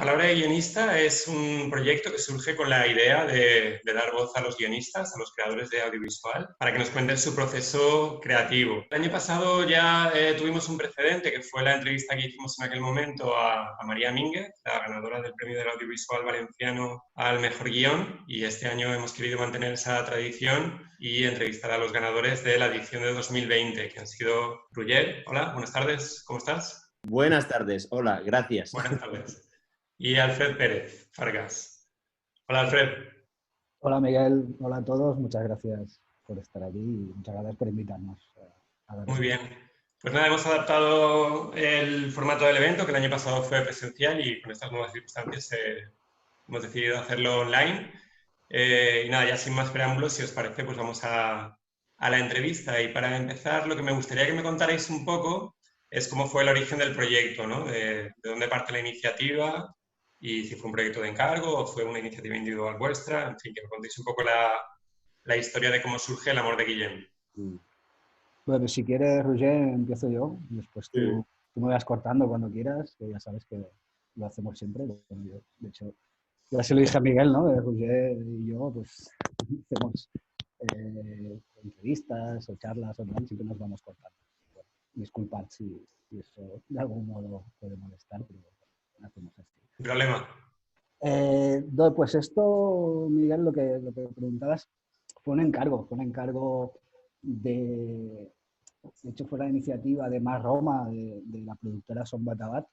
palabra de guionista es un proyecto que surge con la idea de dar voz a los guionistas, a los creadores de audiovisual, para que nos cuenten su proceso creativo. El año pasado ya tuvimos un precedente, que fue la entrevista que hicimos en aquel momento a María Mínguez, la ganadora del Premio del Audiovisual Valenciano al Mejor Guión, y este año hemos querido mantener esa tradición y entrevistar a los ganadores de la edición de 2020, que han sido Roger. Hola, buenas tardes, ¿cómo estás? Buenas tardes, hola, gracias. Buenas tardes. Y Alfred Pérez Fargas. Hola, Alfred. Hola, Miguel. Hola a todos. Muchas gracias por estar aquí y muchas gracias por invitarnos. Muy bien. Pues nada, hemos adaptado el formato del evento, que el año pasado fue presencial, y con estas nuevas circunstancias hemos decidido hacerlo online. Y nada, ya sin más preámbulos, si os parece, pues vamos a la entrevista. Y para empezar, lo que me gustaría que me contarais un poco es cómo fue el origen del proyecto, ¿no? De dónde parte la iniciativa y si fue un proyecto de encargo o fue una iniciativa individual vuestra. En fin, que me contéis un poco la historia de cómo surge El amor de Guillem. Bueno, si quieres, Roger, empiezo yo. Después tú me vas cortando cuando quieras, que ya sabes que lo hacemos siempre. Bueno, yo, de hecho, ya se lo dije a Miguel, ¿no? Roger y yo, pues, hacemos entrevistas o charlas o tal, siempre nos vamos cortando. Bueno, disculpad si eso de algún modo puede molestar, pero hacemos así. ¿Sin problema? Pues esto, Miguel, lo que preguntabas, fue un encargo de hecho fue la iniciativa de Mar Roma, de la productora Son Batabat,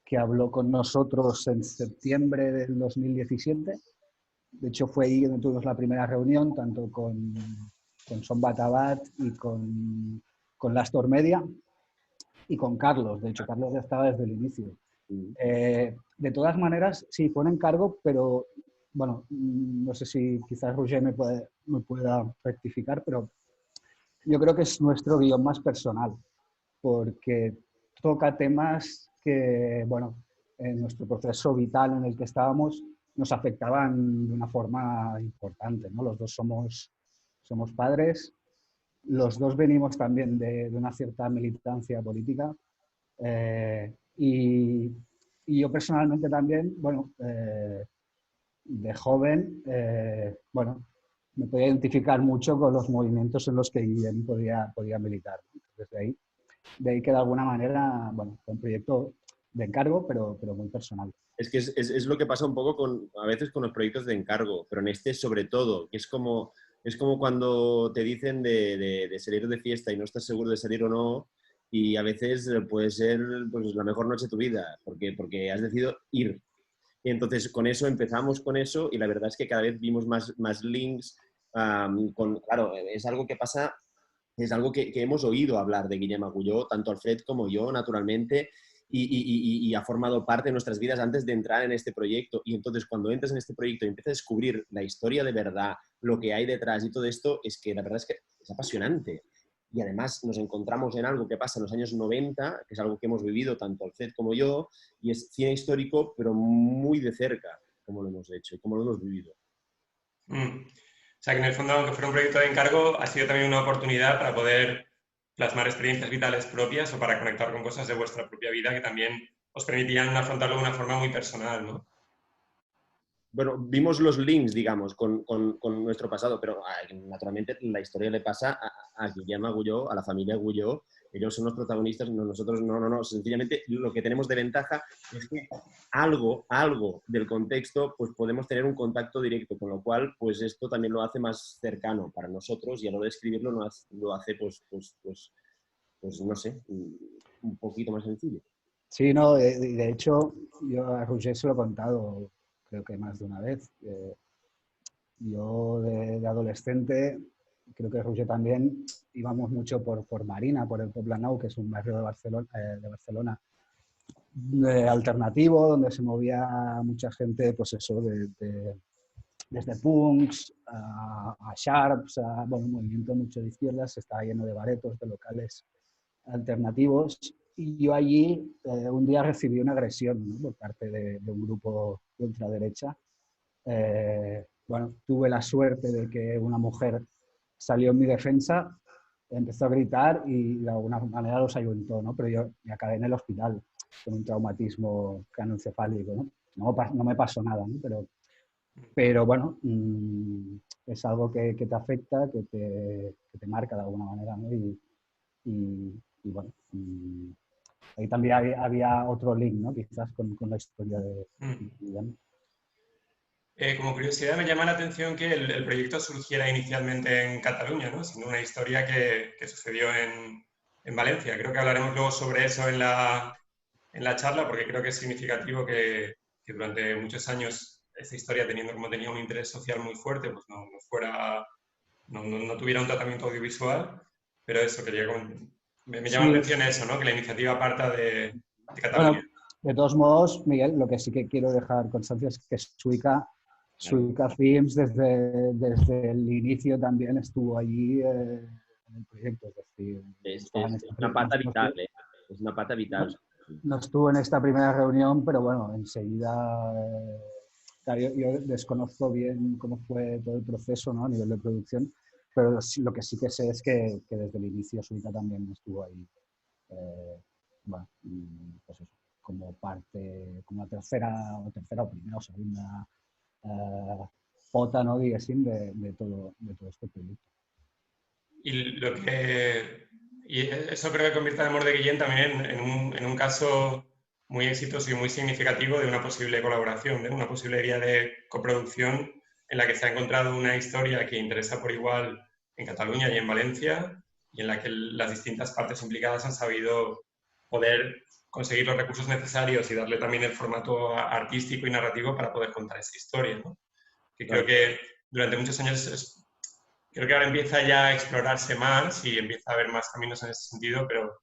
que habló con nosotros en septiembre del 2017. De hecho fue ahí donde tuvimos la primera reunión, tanto con Son Batabat y con Lastor Media y con Carlos. De hecho, Carlos ya estaba desde el inicio. De todas maneras, sí, fue un encargo, pero bueno, no sé si quizás Roger me pueda rectificar, pero yo creo que es nuestro guión más personal, porque toca temas que, bueno, en nuestro proceso vital en el que estábamos nos afectaban de una forma importante, ¿no? Los dos somos padres, los dos venimos también de una cierta militancia política, y yo personalmente también, bueno, de joven, bueno, me podía identificar mucho con los movimientos en los que Guillem podía militar. Entonces, de ahí que de alguna manera, bueno, fue un proyecto de encargo, pero muy personal. Es que es lo que pasa un poco a veces con los proyectos de encargo, pero en este sobre todo, que es como cuando te dicen de salir de fiesta y no estás seguro de salir o no, y a veces puede ser pues, la mejor noche de tu vida, porque has decidido ir. Y entonces con eso empezamos con eso y la verdad es que cada vez vimos más links. Claro, es algo que pasa, es algo que hemos oído hablar de Guillem Agulló, tanto Alfred como yo, naturalmente, y ha formado parte de nuestras vidas antes de entrar en este proyecto. Y entonces cuando entras en este proyecto y empiezas a descubrir la historia de verdad, lo que hay detrás y todo esto, es que la verdad es que es apasionante. Y además nos encontramos en algo que pasa en los años 90, que es algo que hemos vivido tanto Alfred como yo, y es cine histórico, pero muy de cerca, como lo hemos hecho y como lo hemos vivido. O sea, que en el fondo, aunque fuera un proyecto de encargo, ha sido también una oportunidad para poder plasmar experiencias vitales propias o para conectar con cosas de vuestra propia vida que también os permitían afrontarlo de una forma muy personal, ¿no? Bueno, vimos los links, digamos, con nuestro pasado, pero naturalmente la historia le pasa a Guillem Agulló, a la familia Agulló. Ellos son los protagonistas, nosotros no. Sencillamente lo que tenemos de ventaja es que algo del contexto, pues podemos tener un contacto directo, con lo cual, pues esto también lo hace más cercano para nosotros y a la hora de escribirlo lo hace, pues no sé, un poquito más sencillo. Sí, no, de hecho, yo a Roger se lo he contado, creo que más de una vez. Yo de adolescente, creo que Roger también, íbamos mucho por Marina, por el Poblenou, que es un barrio de Barcelona alternativo, donde se movía mucha gente, pues eso, desde punks a sharps, bueno, un movimiento mucho de izquierdas, estaba lleno de baretos, de locales alternativos. Y yo allí un día recibí una agresión, ¿no? Por parte de un grupo de ultraderecha. Bueno, tuve la suerte de que una mujer salió en mi defensa, empezó a gritar y de alguna manera los ayuntó, ¿no? Pero yo acabé en el hospital. con un traumatismo craneoencefálico, ¿no? No me pasó nada, ¿no? Pero bueno, es algo que te afecta, que te marca de alguna manera, ¿no? Y bueno, ahí también había otro link, ¿no? Quizás con la historia de Guillem. Como curiosidad, me llama la atención que el proyecto surgiera inicialmente en Cataluña, ¿no? Siendo una historia que sucedió en Valencia. Creo que hablaremos luego sobre eso en la charla, porque creo que es significativo que durante muchos años esa historia, teniendo como tenía un interés social muy fuerte, pues no tuviera un tratamiento audiovisual. Pero eso, me llama la Sí, atención eso, ¿no? Que la iniciativa parta de Cataluña. bueno, de todos modos, Miguel, lo que sí que quiero dejar constancia es que Suica Films desde el inicio también estuvo allí en el proyecto. Es decir, Es una pata vital, ¿eh? Es una pata vital. No estuvo en esta primera reunión, pero bueno, enseguida... Claro, yo desconozco bien cómo fue todo el proceso, ¿no? A nivel de producción, pero lo que sí que sé es que desde el inicio Suica también estuvo ahí. Bueno, pues eso, como parte, como la tercera o primera o segunda pota, ¿no? De todo este proyecto. Y eso creo que convierte el amor de Guillén también en un caso muy exitoso y muy significativo de una posible colaboración, de una posible vía de coproducción en la que se ha encontrado una historia que interesa por igual en Cataluña y en Valencia, y en la que las distintas partes implicadas han sabido poder conseguir los recursos necesarios y darle también el formato artístico y narrativo para poder contar esa historia, ¿no? Que creo que durante muchos años creo que ahora empieza ya a explorarse más y empieza a haber más caminos en ese sentido, pero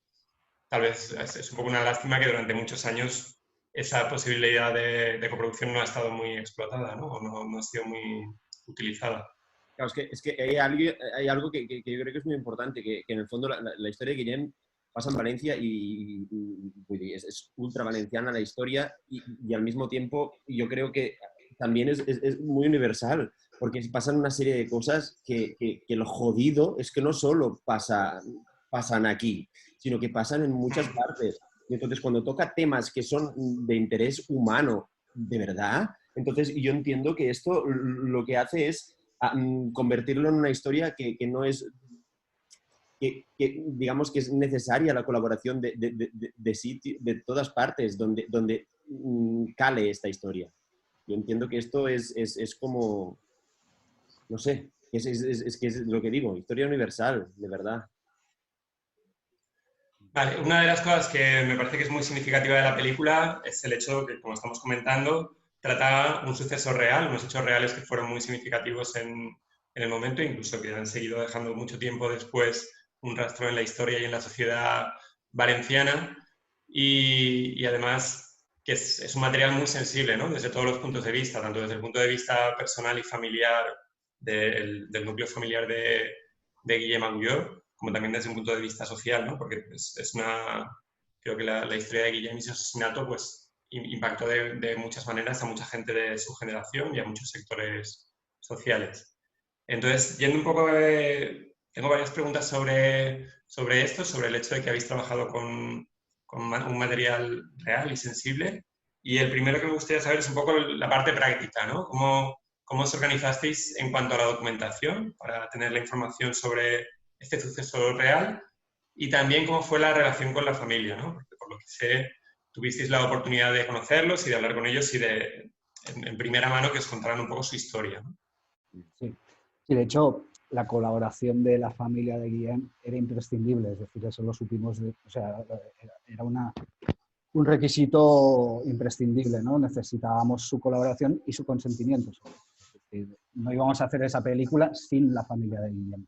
tal vez es un poco una lástima que durante muchos años esa posibilidad de coproducción no ha estado muy explotada, ¿no? O no ha sido muy utilizada. Claro, es que hay algo que yo creo que es muy importante, que en el fondo la historia de Guillem pasa en Valencia y es ultra valenciana la historia y al mismo tiempo yo creo que también es muy universal, porque pasan una serie de cosas que lo jodido es que no solo pasan aquí, sino que pasan en muchas partes. Y entonces cuando toca temas que son de interés humano, de verdad, entonces yo entiendo que esto lo que hace es convertirlo en una historia que no es, digamos que es necesaria la colaboración de todas partes donde cale esta historia. Yo entiendo que esto es como, no sé, es que es lo que digo, historia universal, de verdad. Vale, una de las cosas que me parece que es muy significativa de la película es el hecho que, como estamos comentando, trata un suceso real, unos hechos reales que fueron muy significativos en el momento, incluso que han seguido dejando mucho tiempo después un rastro en la historia y en la sociedad valenciana. Y además que es un material muy sensible, ¿no? Desde todos los puntos de vista, tanto desde el punto de vista personal y familiar del núcleo familiar de Guillem Agulló, como también desde un punto de vista social, ¿no? Porque creo que la historia de Guillem y su asesinato pues, impactó de muchas maneras a mucha gente de su generación y a muchos sectores sociales. Entonces, yendo un poco, tengo varias preguntas sobre esto, sobre el hecho de que habéis trabajado con un material real y sensible. Y el primero que me gustaría saber es un poco la parte práctica, ¿no? ¿Cómo os organizasteis en cuanto a la documentación para tener la información sobre este suceso real? Y también cómo fue la relación con la familia, ¿no? Porque por lo que sé, tuvisteis la oportunidad de conocerlos y de hablar con ellos y en primera mano que os contaran un poco su historia, ¿no? Sí. Sí, de hecho, la colaboración de la familia de Guillem era imprescindible, es decir, eso lo supimos, o sea, era un requisito imprescindible, ¿no? Necesitábamos su colaboración y su consentimiento. Es decir, no íbamos a hacer esa película sin la familia de Guillem,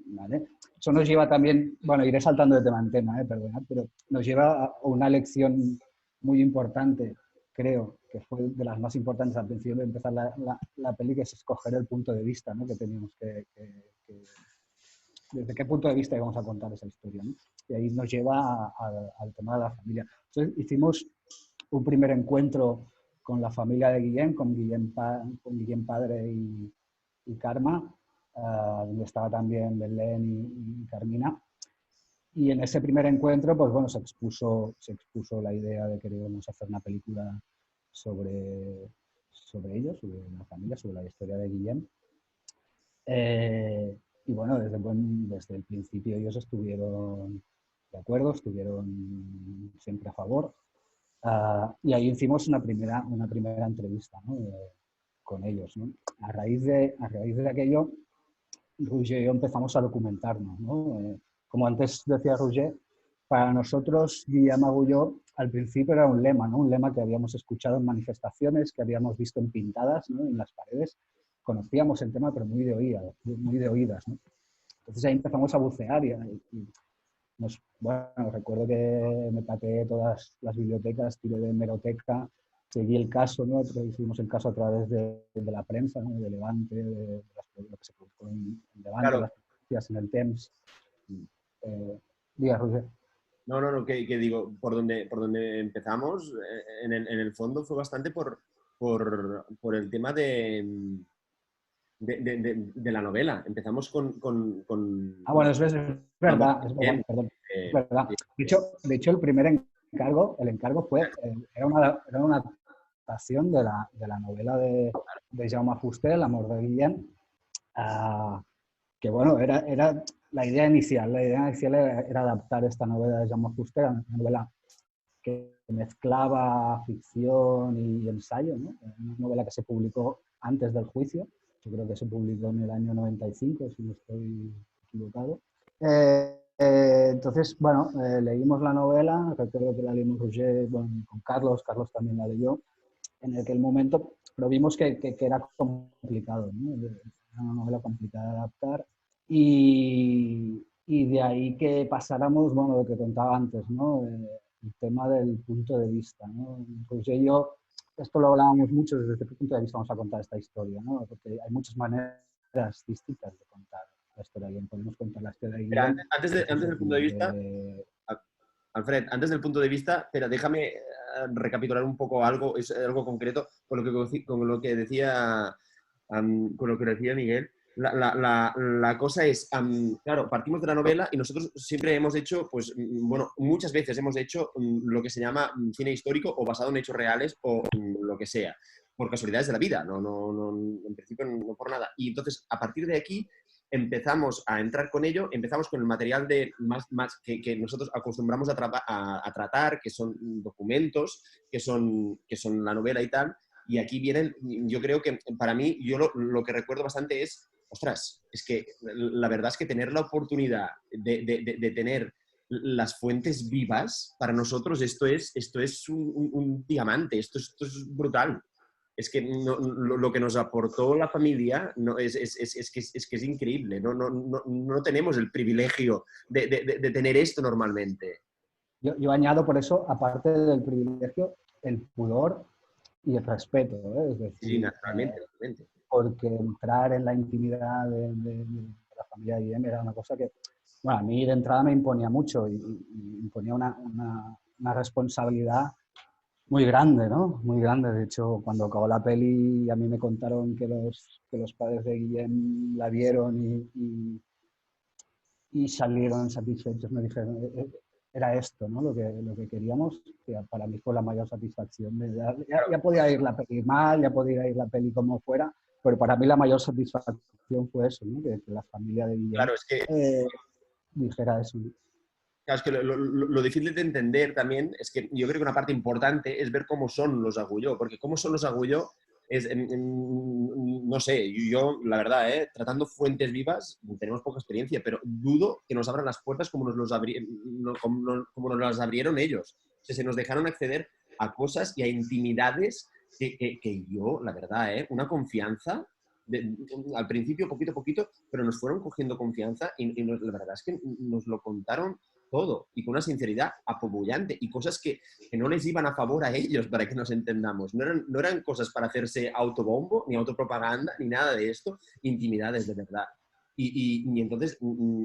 ¿vale? Eso nos lleva también, bueno, iré saltando de tema en tema, perdonad, pero nos lleva a una lección muy importante, creo, que fue de las más importantes al principio de empezar la peli, que es escoger el punto de vista, ¿no? Que teníamos desde qué punto de vista íbamos a contar esa historia, ¿no? Y ahí nos lleva al tema de la familia. Entonces hicimos un primer encuentro con la familia de Guillem, con Guillem padre y Karma, donde estaba también Belén y Carmina. Y en ese primer encuentro, pues bueno, se expuso la idea de que queríamos hacer una película sobre ellos, sobre la familia, sobre la historia de Guillem. Y bueno, desde el principio ellos estuvieron de acuerdo, estuvieron siempre a favor. Y ahí hicimos una primera entrevista, ¿no? Con ellos, ¿no? A raíz de aquello, Roger y yo empezamos a documentarnos, ¿no? Como antes decía Roger, para nosotros Guillem Agulló al principio era un lema, ¿no? Un lema que habíamos escuchado en manifestaciones, que habíamos visto en pintadas, ¿no? En las paredes. Conocíamos el tema, pero muy de oídas, ¿no? Entonces ahí empezamos a bucear y bueno, recuerdo que me pateé todas las bibliotecas, tiré de hemeroteca, seguí el caso, ¿no? Seguimos el caso a través de la prensa, ¿no? De Levante, de lo que se publicó en Levante, Claro. las noticias en el Temps. Diga, Roger. No, que digo, por donde empezamos, en el fondo fue bastante por el tema de la novela. Empezamos con Bueno, es verdad, perdón. Es verdad. De hecho, el primer encargo fue, era una adaptación de la novela de Jaume Fuster, El amor de Guillem, que bueno, era la idea inicial. La idea inicial era adaptar esta novela de Jaume Fuster, una novela que mezclaba ficción y ensayo, ¿no? Una novela que se publicó antes del juicio. Yo creo que se publicó en el año 95, si no estoy equivocado. Entonces, bueno, leímos la novela, recuerdo que la leímos Roger, bueno, con Carlos también la leyó en aquel momento, pero vimos que era complicado, ¿no? Era una novela complicada de adaptar y de ahí que pasáramos, bueno, lo que contaba antes, ¿no? El tema del punto de vista, ¿no? Roger y yo, esto lo hablábamos mucho, desde qué punto de vista vamos a contar esta historia, ¿no? Porque hay muchas maneras distintas de contar la historia de Guillem. Podemos contar la historia de Guillem. Antes del punto de vista, Alfred, antes del punto de vista, pero déjame recapitular un poco algo, es algo concreto con lo que decía Miguel. La cosa es, claro, partimos de la novela y nosotros siempre hemos hecho, pues, bueno, muchas veces hemos hecho lo que se llama cine histórico o basado en hechos reales o lo que sea, por casualidades de la vida, en principio no por nada. Y entonces, a partir de aquí, empezamos a entrar con ello, empezamos con el material de más que nosotros acostumbramos a tratar, que son documentos, que son la novela y tal. Y aquí vienen, yo creo que para mí, yo lo que recuerdo bastante es, ostras, es que la verdad es que tener la oportunidad de tener las fuentes vivas, para nosotros esto es un diamante, esto es brutal. Es que lo que nos aportó la familia es que es increíble. No tenemos el privilegio de tener esto normalmente. Yo añado por eso, aparte del privilegio, el pudor y el respeto, ¿eh? Es decir, sí, naturalmente. Porque entrar en la intimidad de la familia de Guillem era una cosa que, bueno, a mí de entrada me imponía mucho y imponía una responsabilidad muy grande, ¿no? Muy grande. De hecho, cuando acabó la peli, a mí me contaron que los padres de Guillem la vieron y salieron satisfechos. Me dijeron, era esto, ¿no? Lo que queríamos, que para mí fue la mayor satisfacción. Ya podía ir la peli mal, ya podía ir la peli como fuera, pero para mí la mayor satisfacción fue eso, ¿no? Que la familia de Guillem dijera eso, ¿no? Claro, es que lo difícil de entender también es que yo creo que una parte importante es ver cómo son los Agulló, porque cómo son los Agulló es, no sé, yo la verdad, tratando fuentes vivas tenemos poca experiencia, pero dudo que nos abran las puertas como nos las abrieron ellos. O sea, se nos dejaron acceder a cosas y a intimidades que yo, la verdad, una confianza. Al principio, poquito a poquito, pero nos fueron cogiendo confianza y la verdad es que nos lo contaron todo y con una sinceridad apabullante y cosas que no les iban a favor a ellos, para que nos entendamos. No eran cosas para hacerse autobombo, ni autopropaganda, ni nada de esto, intimidades de verdad. Y entonces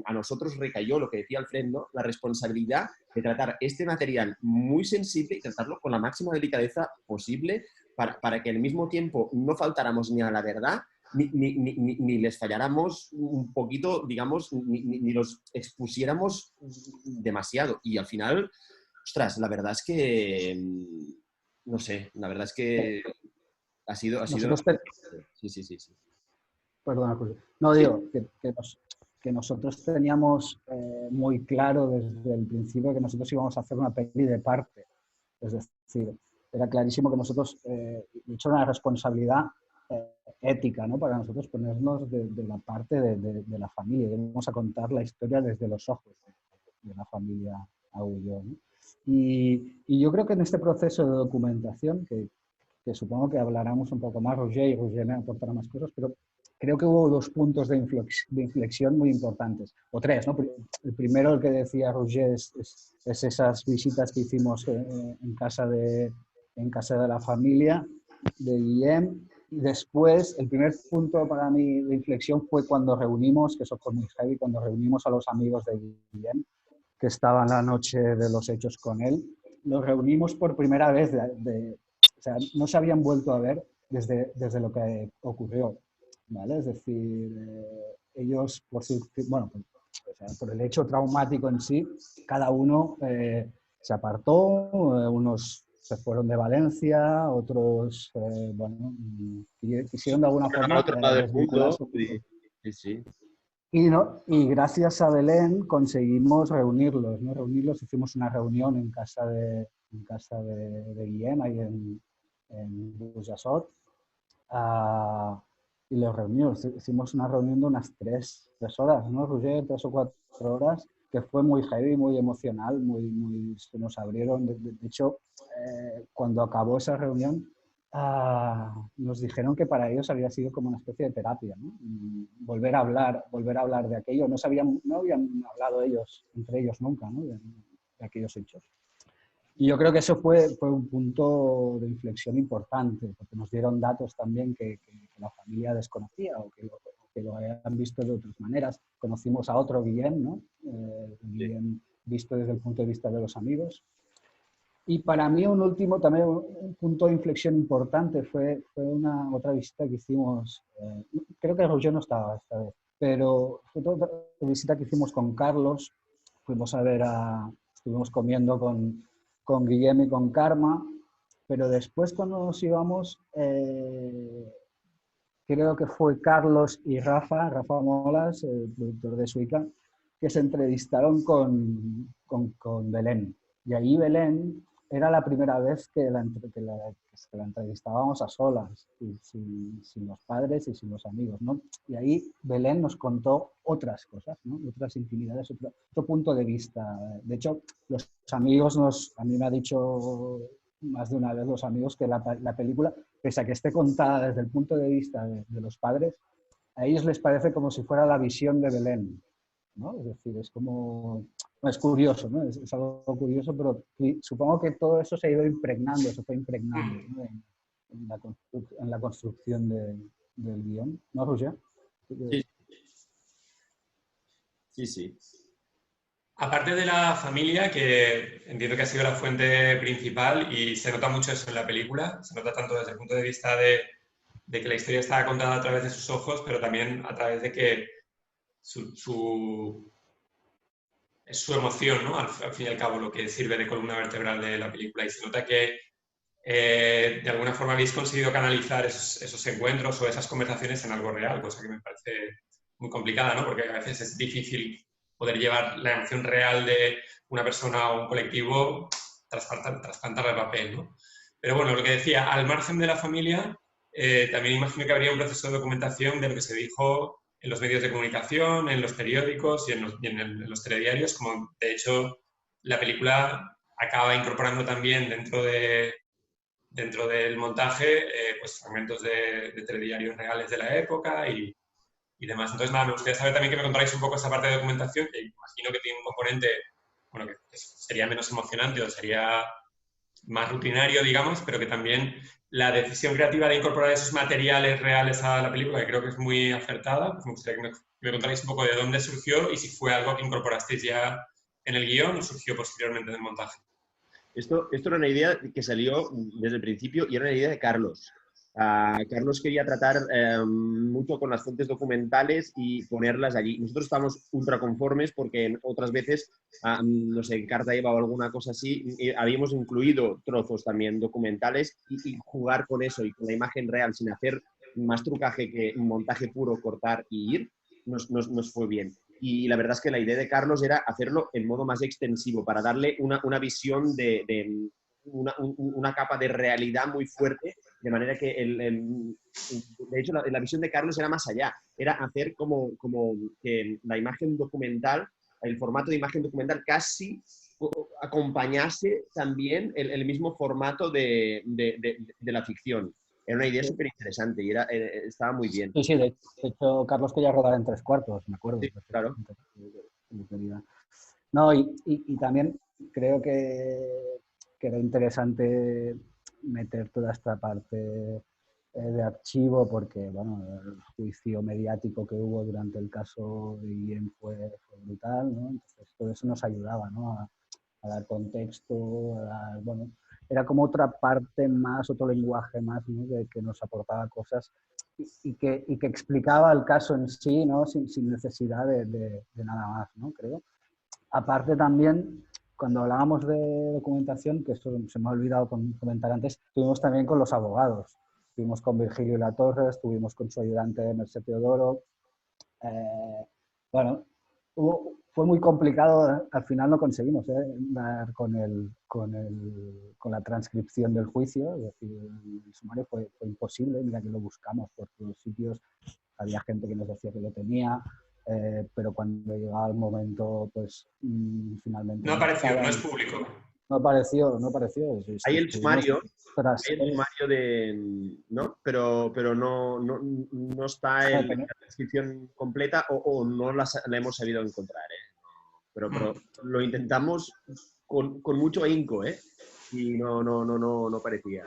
a nosotros recayó lo que decía Alfred, ¿no? La responsabilidad de tratar este material muy sensible y tratarlo con la máxima delicadeza posible para que al mismo tiempo no faltáramos ni a la verdad ni les falláramos un poquito, digamos, ni los expusiéramos demasiado. Y al final, ostras, la verdad es que, no sé, la verdad es que ha sido... Nosotros Sí. Perdona, Julio. No, Sí. digo que nosotros teníamos muy claro desde el principio que nosotros íbamos a hacer una peli de parte. Es decir, era clarísimo que nosotros, de hecho, era una responsabilidad ética, ¿no? Para nosotros ponernos de la parte de la familia. Íbamos a contar la historia desde los ojos de la familia Agulló, ¿no? Y yo creo que en este proceso de documentación, que supongo que hablaremos un poco más, Roger, y Roger me aportará más cosas, pero creo que hubo dos puntos de inflexión muy importantes, o tres, ¿no? El primero, el que decía Roger, es esas visitas que hicimos en casa de la familia de Guillem. Y después, el primer punto para mí de inflexión fue cuando reunimos, que eso fue muy heavy, cuando reunimos a los amigos de Guillem, que estaban la noche de los hechos con él. Los reunimos por primera vez, o sea, no se habían vuelto a ver desde lo que ocurrió, ¿vale? Es decir, ellos, bueno, o sea, por el hecho traumático en sí, cada uno se apartó, unos se fueron de Valencia, otros, bueno, quisieron de alguna Al forma otro lado del mundo. desvincularse. Sí. Y gracias a Belén conseguimos reunirlos, ¿no? Reunirlos, hicimos una reunión en casa de Guillem, ahí en Burjassot, y los reunimos. Hicimos una reunión de unas 3 horas, ¿no, Roger? 3 o 4 horas, que fue muy heavy, muy emocional, se nos abrieron. De hecho, cuando acabó esa reunión, nos dijeron que para ellos había sido como una especie de terapia, ¿no? Volver a hablar de aquello. No habían hablado ellos, entre ellos nunca, ¿no? de aquellos hechos. Y yo creo que eso fue un punto de inflexión importante, porque nos dieron datos también que la familia desconocía o que lo habían visto de otras maneras. Conocimos a otro Guillem, ¿no? Guillem visto desde el punto de vista de los amigos. Y para mí un último, también un punto de inflexión importante fue otra visita que hicimos, creo que Roger no estaba esta vez, pero fue otra visita que hicimos con Carlos. Estuvimos comiendo con Guillem y con Karma, pero después cuando nos íbamos, creo que fue Carlos y Rafa Molas, el productor de Suica, que se entrevistaron con Belén. Y ahí Belén era la primera vez que la entrevistábamos a solas, sin los padres y sin los amigos, ¿no? Y ahí Belén nos contó otras cosas, ¿no? Otras intimidades, otro punto de vista. De hecho, los amigos a mí me ha dicho más de una vez los amigos que la película, pese a que esté contada desde el punto de vista de los padres, a ellos les parece como si fuera la visión de Belén, ¿no? Es decir, es como... Es curioso, ¿no? Es algo curioso, pero supongo que todo eso se ha ido impregnando, se fue impregnando, ¿no? en la construcción del guión. ¿No, Roger? Sí. Aparte de la familia, que entiendo que ha sido la fuente principal y se nota mucho eso en la película, se nota tanto desde el punto de vista de que la historia está contada a través de sus ojos, pero también a través de que es su emoción, ¿no? Al fin y al cabo, lo que sirve de columna vertebral de la película. Y se nota que de alguna forma habéis conseguido canalizar esos encuentros o esas conversaciones en algo real, cosa que me parece muy complicada, ¿no? Porque a veces es difícil poder llevar la emoción real de una persona o un colectivo, trasplantarla al papel, ¿no? Pero bueno, lo que decía, al margen de la familia, también imagino que habría un proceso de documentación de lo que se dijo en los medios de comunicación, en los periódicos y en los telediarios, como de hecho la película acaba incorporando también dentro del montaje pues fragmentos de telediarios reales de la época y demás. Entonces, nada, me gustaría saber también que me contarais un poco esa parte de documentación, que imagino que tiene un componente, bueno, que sería menos emocionante o sería más rutinario, digamos, pero que también la decisión creativa de incorporar esos materiales reales a la película, que creo que es muy acertada, pues me gustaría que me contarais un poco de dónde surgió y si fue algo que incorporasteis ya en el guión o surgió posteriormente en el montaje. Esto era una idea que salió desde el principio y era una idea de Carlos. Carlos quería tratar mucho con las fuentes documentales y ponerlas allí. Nosotros estamos ultra conformes porque otras veces, no sé, en Carta Eva o alguna cosa así, habíamos incluido trozos también documentales y jugar con eso y con la imagen real sin hacer más trucaje que un montaje puro, cortar y ir, nos fue bien. Y la verdad es que la idea de Carlos era hacerlo en modo más extensivo para darle una visión de una capa de realidad muy fuerte, de manera que, de hecho, la visión de Carlos era más allá, era hacer como que la imagen documental, el formato de imagen documental casi acompañase también el mismo formato de la ficción. Era una idea súper interesante y estaba muy bien. Sí, sí, de hecho, Carlos quería rodar en 3/4, me acuerdo. Sí, claro. No, y también creo que era interesante meter toda esta parte de archivo porque, bueno, el juicio mediático que hubo durante el caso de Guillem fue brutal, ¿no? Entonces, todo eso nos ayudaba, ¿no? A dar contexto, bueno, era como otra parte más, otro lenguaje más, ¿no? que nos aportaba cosas y que explicaba el caso en sí, ¿no? Sin necesidad de nada más, ¿no? Creo. Aparte también, cuando hablábamos de documentación, que eso se me ha olvidado comentar antes, estuvimos también con los abogados. Estuvimos con Virgilio Latorre, estuvimos con su ayudante Mercè Teodoro. Bueno, fue muy complicado, al final no conseguimos dar con la transcripción del juicio, es decir, el sumario fue imposible, mira que lo buscamos por todos los sitios, había gente que nos decía que lo tenía, pero cuando llegaba el momento, pues finalmente... No apareció, no es público. No apareció. Hay el sumario, ¿no? Pero no está en la descripción completa o no la hemos sabido encontrar, ¿eh? Pero lo intentamos con mucho ahínco, ¿eh? Y no parecía.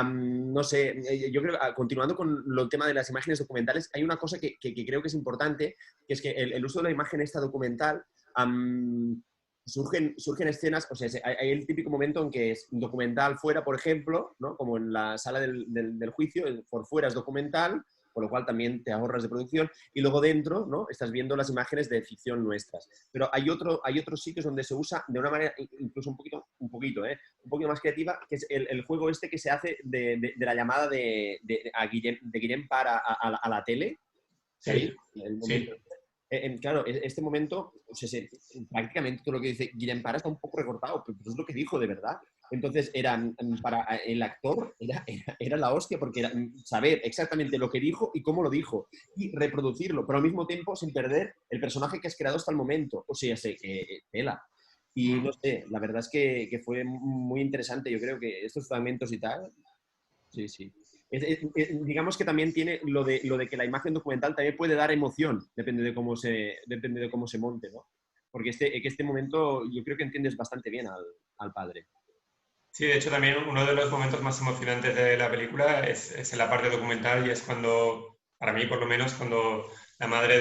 No sé, yo creo que continuando con el tema de las imágenes documentales, hay una cosa que creo que es importante, que es que el uso de la imagen esta documental, surgen escenas, o sea, hay el típico momento en que es documental fuera, por ejemplo, ¿no? Como en la sala del juicio, por fuera es documental, con lo cual también te ahorras de producción, y luego dentro, ¿no? Estás viendo las imágenes de ficción nuestras. Pero hay otros sitios donde se usa de una manera incluso un poquito más creativa, que es el juego este que se hace de la llamada de Guillem Parra a la tele. Sí, el momento. Sí. Claro, este momento, o sea, prácticamente todo lo que dice Guillem Parra está un poco recortado, pero es lo que dijo de verdad. Entonces, para el actor era la hostia, porque era saber exactamente lo que dijo y cómo lo dijo, y reproducirlo, pero al mismo tiempo sin perder el personaje que has creado hasta el momento. O sea, tela. Y no sé, la verdad es que fue muy interesante. Yo creo que estos fragmentos y tal, sí. Digamos que también tiene lo de que la imagen documental también puede dar emoción, depende de cómo se monte, ¿no? Porque este momento yo creo que entiendes bastante bien al padre. Sí, de hecho también uno de los momentos más emocionantes de la película es en la parte documental y es cuando, para mí por lo menos, cuando la madre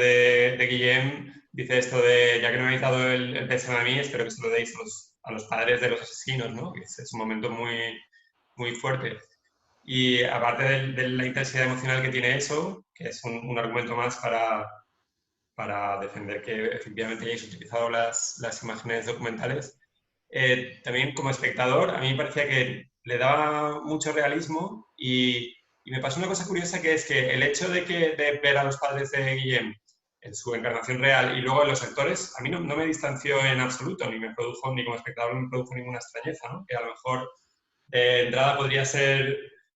de Guillem dice esto de, ya que no me habéis dado el pésame a mí, espero que se lo deis a los padres de los asesinos, ¿no? Es un momento muy, muy fuerte. Y aparte de la intensidad emocional que tiene eso, que es un argumento más para defender que efectivamente hayáis utilizado las imágenes documentales, también como espectador a mí me parecía que le daba mucho realismo y me pasó una cosa curiosa que es que el hecho de ver a los padres de Guillem en su encarnación real y luego en los actores, a mí no me distanció en absoluto, ni como espectador me produjo ninguna extrañeza, ¿no? Que a lo mejor de entrada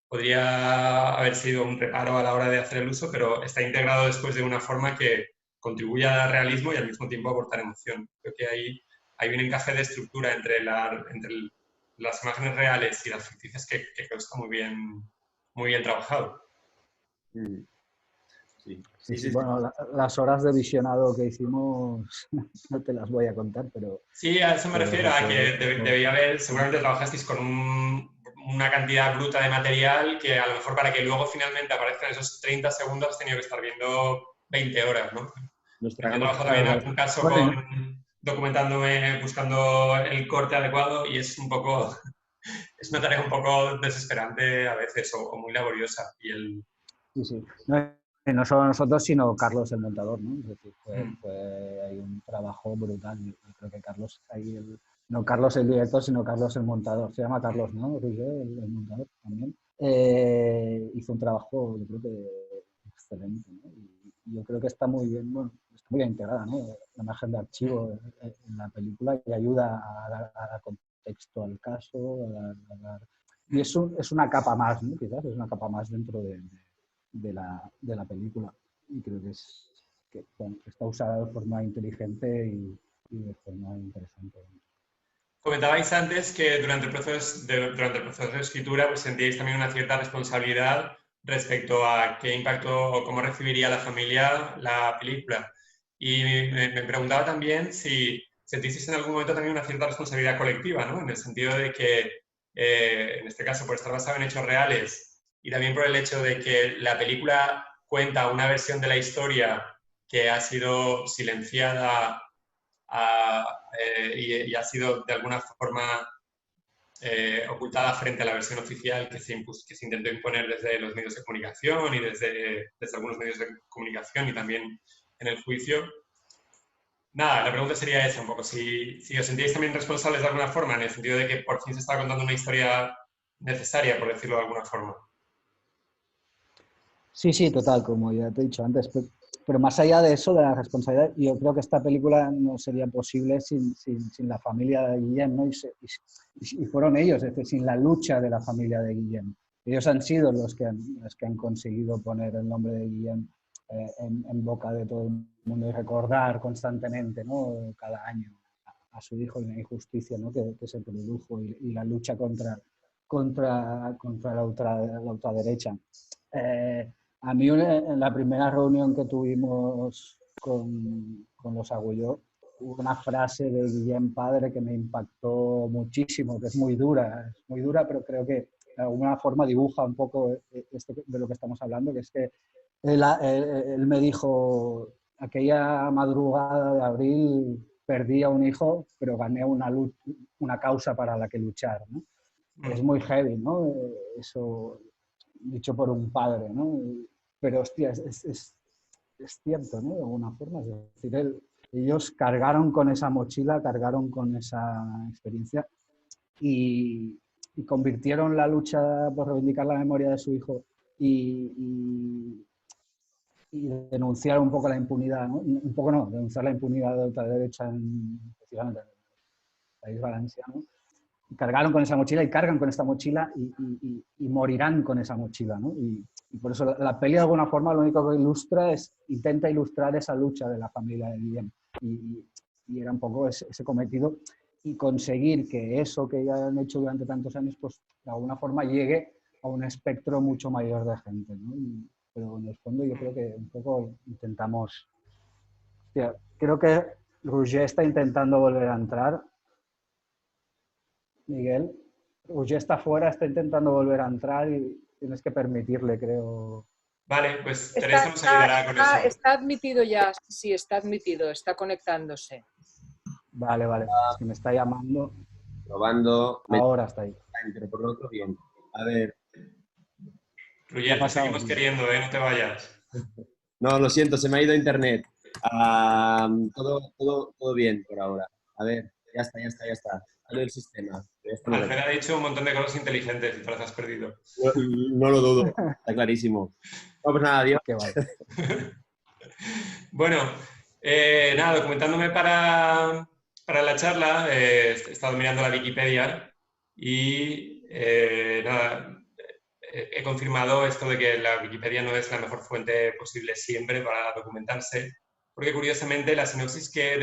podría haber sido un reparo a la hora de hacer el uso, pero está integrado después de una forma que contribuye a dar realismo y al mismo tiempo a aportar emoción. Creo que hay un encaje de estructura entre las imágenes reales y las ficticias que creo que está muy bien trabajado. Sí. Bueno, las horas de visionado que hicimos no te las voy a contar, pero... Sí, a eso me refiero, a que debía haber, seguramente trabajasteis con una cantidad bruta de material que a lo mejor para que luego finalmente aparezcan esos 30 segundos has tenido que estar viendo 20 horas, ¿no? Yo he trabajado también en algún caso documentándome, buscando el corte adecuado y es un poco es una tarea un poco desesperante a veces o muy laboriosa. Y Sí, sí. No, no solo nosotros, sino Carlos el montador, ¿no? Es decir, mm, hay un trabajo brutal. Yo creo que Carlos, no Carlos el director, sino Carlos el montador. Se llama Carlos, ¿no? Roger, el montador también. Hizo un trabajo, yo creo que excelente, ¿no? Y yo creo que está muy bien, bueno, está muy bien integrada, ¿no? La imagen de archivo en la película y ayuda a dar contexto al caso, y es una capa más, ¿no? Quizás es una capa más dentro de la película. Y creo que bueno, está usada de forma inteligente y de forma interesante. comentabais antes que durante el proceso de escritura pues, sentíais también una cierta responsabilidad respecto a qué impacto o cómo recibiría la familia la película. Y me preguntaba también si sentisteis en algún momento también una cierta responsabilidad colectiva, ¿no? En el sentido de que, en este caso, por estar basado en hechos reales y también por el hecho de que la película cuenta una versión de la historia que ha sido silenciada y ha sido de alguna forma ocultada frente a la versión oficial que se intentó imponer desde los medios de comunicación y desde algunos medios de comunicación y también en el juicio. Nada, la pregunta sería esa un poco, si os sentíais también responsables de alguna forma, en el sentido de que por fin se estaba contando una historia necesaria, por decirlo de alguna forma. Sí, sí, total, como ya te he dicho antes. Pero más allá de eso, de la responsabilidad, yo creo que esta película no sería posible sin la familia de Guillem, ¿no? Y fueron ellos, es decir, sin la lucha de la familia de Guillem. Ellos han sido los que han conseguido poner el nombre de Guillem en boca de todo el mundo y recordar constantemente, ¿no? Cada año a su hijo y la injusticia, ¿no? que se produjo y la lucha contra la ultraderecha. A mí en la primera reunión que tuvimos con los Agulló, hubo una frase de Guillem padre que me impactó muchísimo, que es muy dura, pero creo que de alguna forma dibuja un poco de lo que estamos hablando, que es que él me dijo, aquella madrugada de abril perdí a un hijo, pero gané una causa para la que luchar, ¿no? Es muy heavy, ¿no? Eso dicho por un padre, ¿no? Pero, hostia, es cierto, ¿no? De alguna forma. Es decir, ellos cargaron con esa mochila, cargaron con esa experiencia y convirtieron la lucha por reivindicar la memoria de su hijo y denunciar un poco la impunidad, ¿no? Un poco no, denunciar la impunidad de ultraderecha especialmente en el país valenciano. Cargaron con esa mochila y cargan con esta mochila y morirán con esa mochila, ¿no? Y por eso la peli de alguna forma lo único que intenta ilustrar esa lucha de la familia de Guillem y era un poco ese cometido y conseguir que eso que ya han hecho durante tantos años pues de alguna forma llegue a un espectro mucho mayor de gente, ¿no? Pero en el fondo yo creo que un poco intentamos, hostia, creo que Roger está intentando volver a entrar. Miguel, Roger está fuera, está intentando volver a entrar y tienes que permitirle, creo. Vale, pues Teresa nos ayudará con eso. Está admitido ya, sí, está admitido, está conectándose. Vale, es que me está llamando. Probando. Ahora está ahí. Pero por lo otro bien. A ver. Roger, te seguimos queriendo, ¿eh? No te vayas. No, lo siento, se me ha ido internet. Todo bien por ahora. A ver, ya está. Sale el sistema. Alfred ha dicho un montón de cosas inteligentes y te las has perdido. No lo dudo, está clarísimo. No, pues nada, adiós. Qué vale. Bueno, nada, documentándome para la charla, he estado mirando la Wikipedia y nada, he confirmado esto de que la Wikipedia no es la mejor fuente posible siempre para documentarse, porque curiosamente la sinopsis que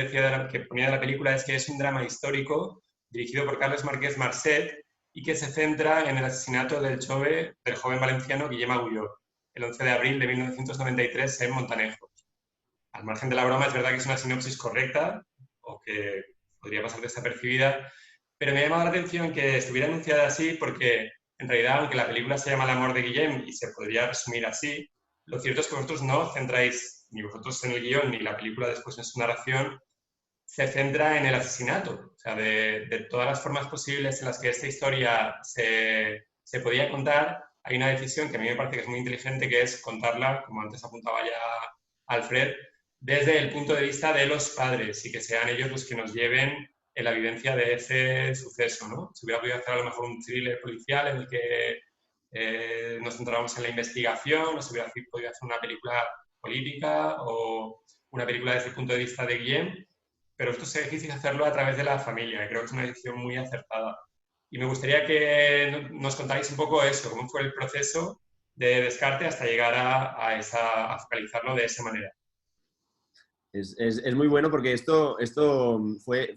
ponía de la película es que es un drama histórico dirigido por Carles Marquès Marcet y que se centra en el asesinato del joven valenciano Guillem Agulló, el 11 de abril de 1993 en Montanejos. Al margen de la broma, es verdad que es una sinopsis correcta o que podría pasar desapercibida, pero me ha llamado la atención que estuviera anunciada así porque, en realidad, aunque la película se llama El amor de Guillem y se podría resumir así, lo cierto es que vosotros no centráis, ni vosotros en el guión, ni la película después en su narración, se centra en el asesinato. O sea, de todas las formas posibles en las que esta historia se podía contar, hay una decisión que a mí me parece que es muy inteligente, que es contarla, como antes apuntaba ya Alfred, desde el punto de vista de los padres y que sean ellos los que nos lleven en la vivencia de ese suceso, ¿no? Se hubiera podido hacer a lo mejor un thriller policial en el que nos centramos en la investigación, o se hubiera podido hacer una película política o una película desde el punto de vista de Guillem, pero esto es difícil hacerlo a través de la familia y creo que es una decisión muy acertada. Y me gustaría que nos contáis un poco eso, cómo fue el proceso de Descarte hasta llegar a focalizarlo de esa manera. Es muy bueno porque esto fue...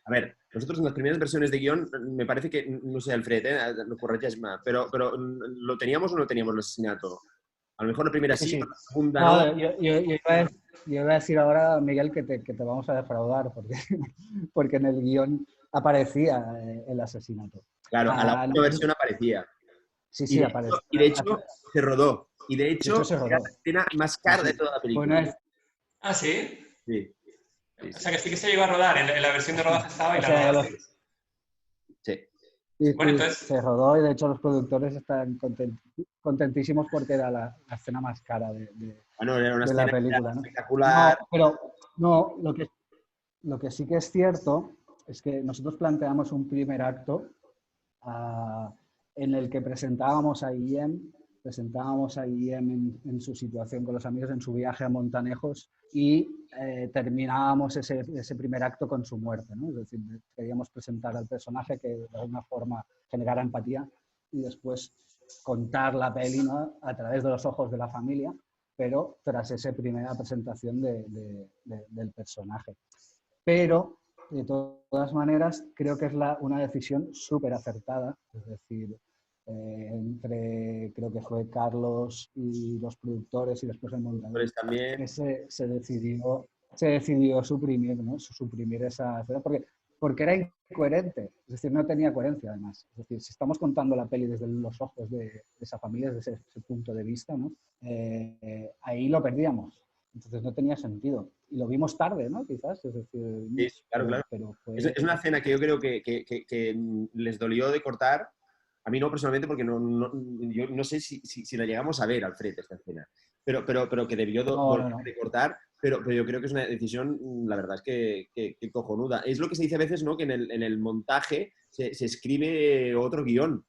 A ver, nosotros en las primeras versiones de guión, me parece que, no sé, Alfred, lo corregís más, pero ¿lo teníamos o no teníamos el asesinato? A lo mejor la primera sí, Sí. la segunda No, no. yo iba a decir ahora, Miguel, que te vamos a defraudar, porque en el guión aparecía el asesinato. Claro, a la última Nosotros, versión aparecía. sí, aparece. Y de hecho se rodó. Y de hecho se era rodó. la escena más cara de toda la película. Bueno, ¿Ah, sí? Sí, O sea, que sí que se llegó a rodar, en la versión de rodaje estaba y o la sea, rodasteis. sí. Bueno, entonces, se rodó y de hecho los productores están contentísimos porque era la escena más cara Bueno, era una de la escena película, ¿no? espectacular. No, pero no, lo que sí que es cierto es que nosotros planteamos un primer acto en el que presentábamos a Guillem en su situación con los amigos, en su viaje a Montanejos y terminábamos ese primer acto con su muerte, ¿no? Es decir, queríamos presentar al personaje que de alguna forma generara empatía y después contar la peli, ¿no?, a través de los ojos de la familia, pero tras esa primera presentación del personaje. Pero, de todas maneras, creo que es una decisión súper acertada, es decir, creo que fue Carlos y los productores y después el montador, También. que se decidió suprimir, ¿no?, suprimir esa escena, porque era incoherente, es decir, no tenía coherencia además. Es decir, si estamos contando la peli desde los ojos de esa familia, desde ese punto de vista, ¿no?, ahí lo perdíamos. Entonces no tenía sentido. Y lo vimos tarde, ¿no? Quizás, es decir... Sí, claro. Pero fue... Es una escena que yo creo que les dolió de cortar. A mí no personalmente, porque yo no sé si la llegamos a ver, Alfred, esta escena. Pero que debió de cortar. Pero yo creo que es una decisión, la verdad es que cojonuda. Es lo que se dice a veces, ¿no? Que en el montaje se escribe otro guión.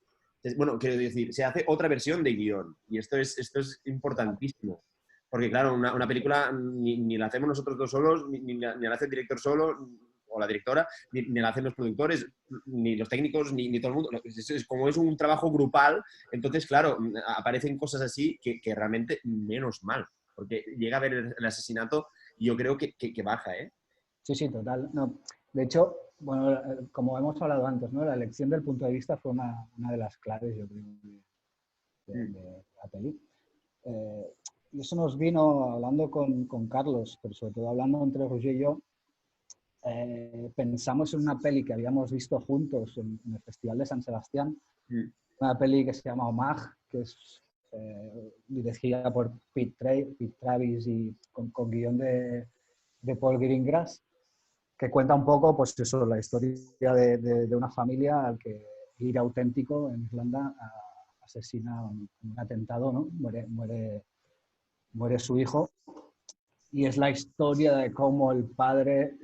Bueno, quiero decir, se hace otra versión de guión. Y esto es importantísimo. Porque, claro, una película ni la hacemos nosotros dos solos, ni la hace el director solo, o la directora, ni la hacen los productores, ni los técnicos, ni todo el mundo. Como es un trabajo grupal, entonces, claro, aparecen cosas así que realmente menos mal. Porque llega a ver el asesinato y yo creo que baja, ¿eh? Sí, total. No, de hecho, bueno, como hemos hablado antes, ¿no?, la elección del punto de vista fue una de las claves, yo creo, de la peli. Y eso nos vino hablando con Carlos, pero sobre todo hablando entre Roger y yo. Pensamos en una peli que habíamos visto juntos en el Festival de San Sebastián, una peli que se llama Homage, que es dirigida por Pete Travis y con guión de Paul Greengrass, que cuenta un poco, pues eso, la historia de una familia al que el líder auténtico en Irlanda asesina un atentado, ¿no? Muere su hijo, y es la historia de cómo el padre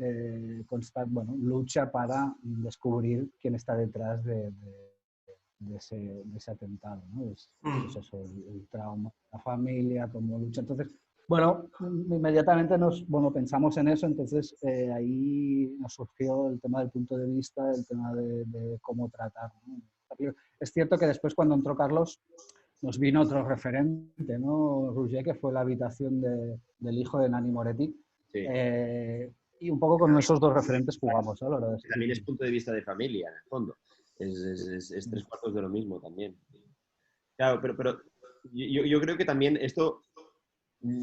lucha para descubrir quién está detrás de ese atentado, ¿no? Es eso, el trauma, la familia, cómo lucha. Entonces, bueno, inmediatamente pensamos en eso, entonces ahí nos surgió el tema del punto de vista, el tema de cómo tratar, ¿no? Es cierto que después, cuando entró Carlos, nos vino otro referente, ¿no? Roger, que fue la habitación del hijo de Nanni Moretti. Sí. Y un poco con esos dos referentes jugamos, ¿no? También es punto de vista de familia, en el fondo. Es tres cuartos de lo mismo también. Claro, pero yo creo que también esto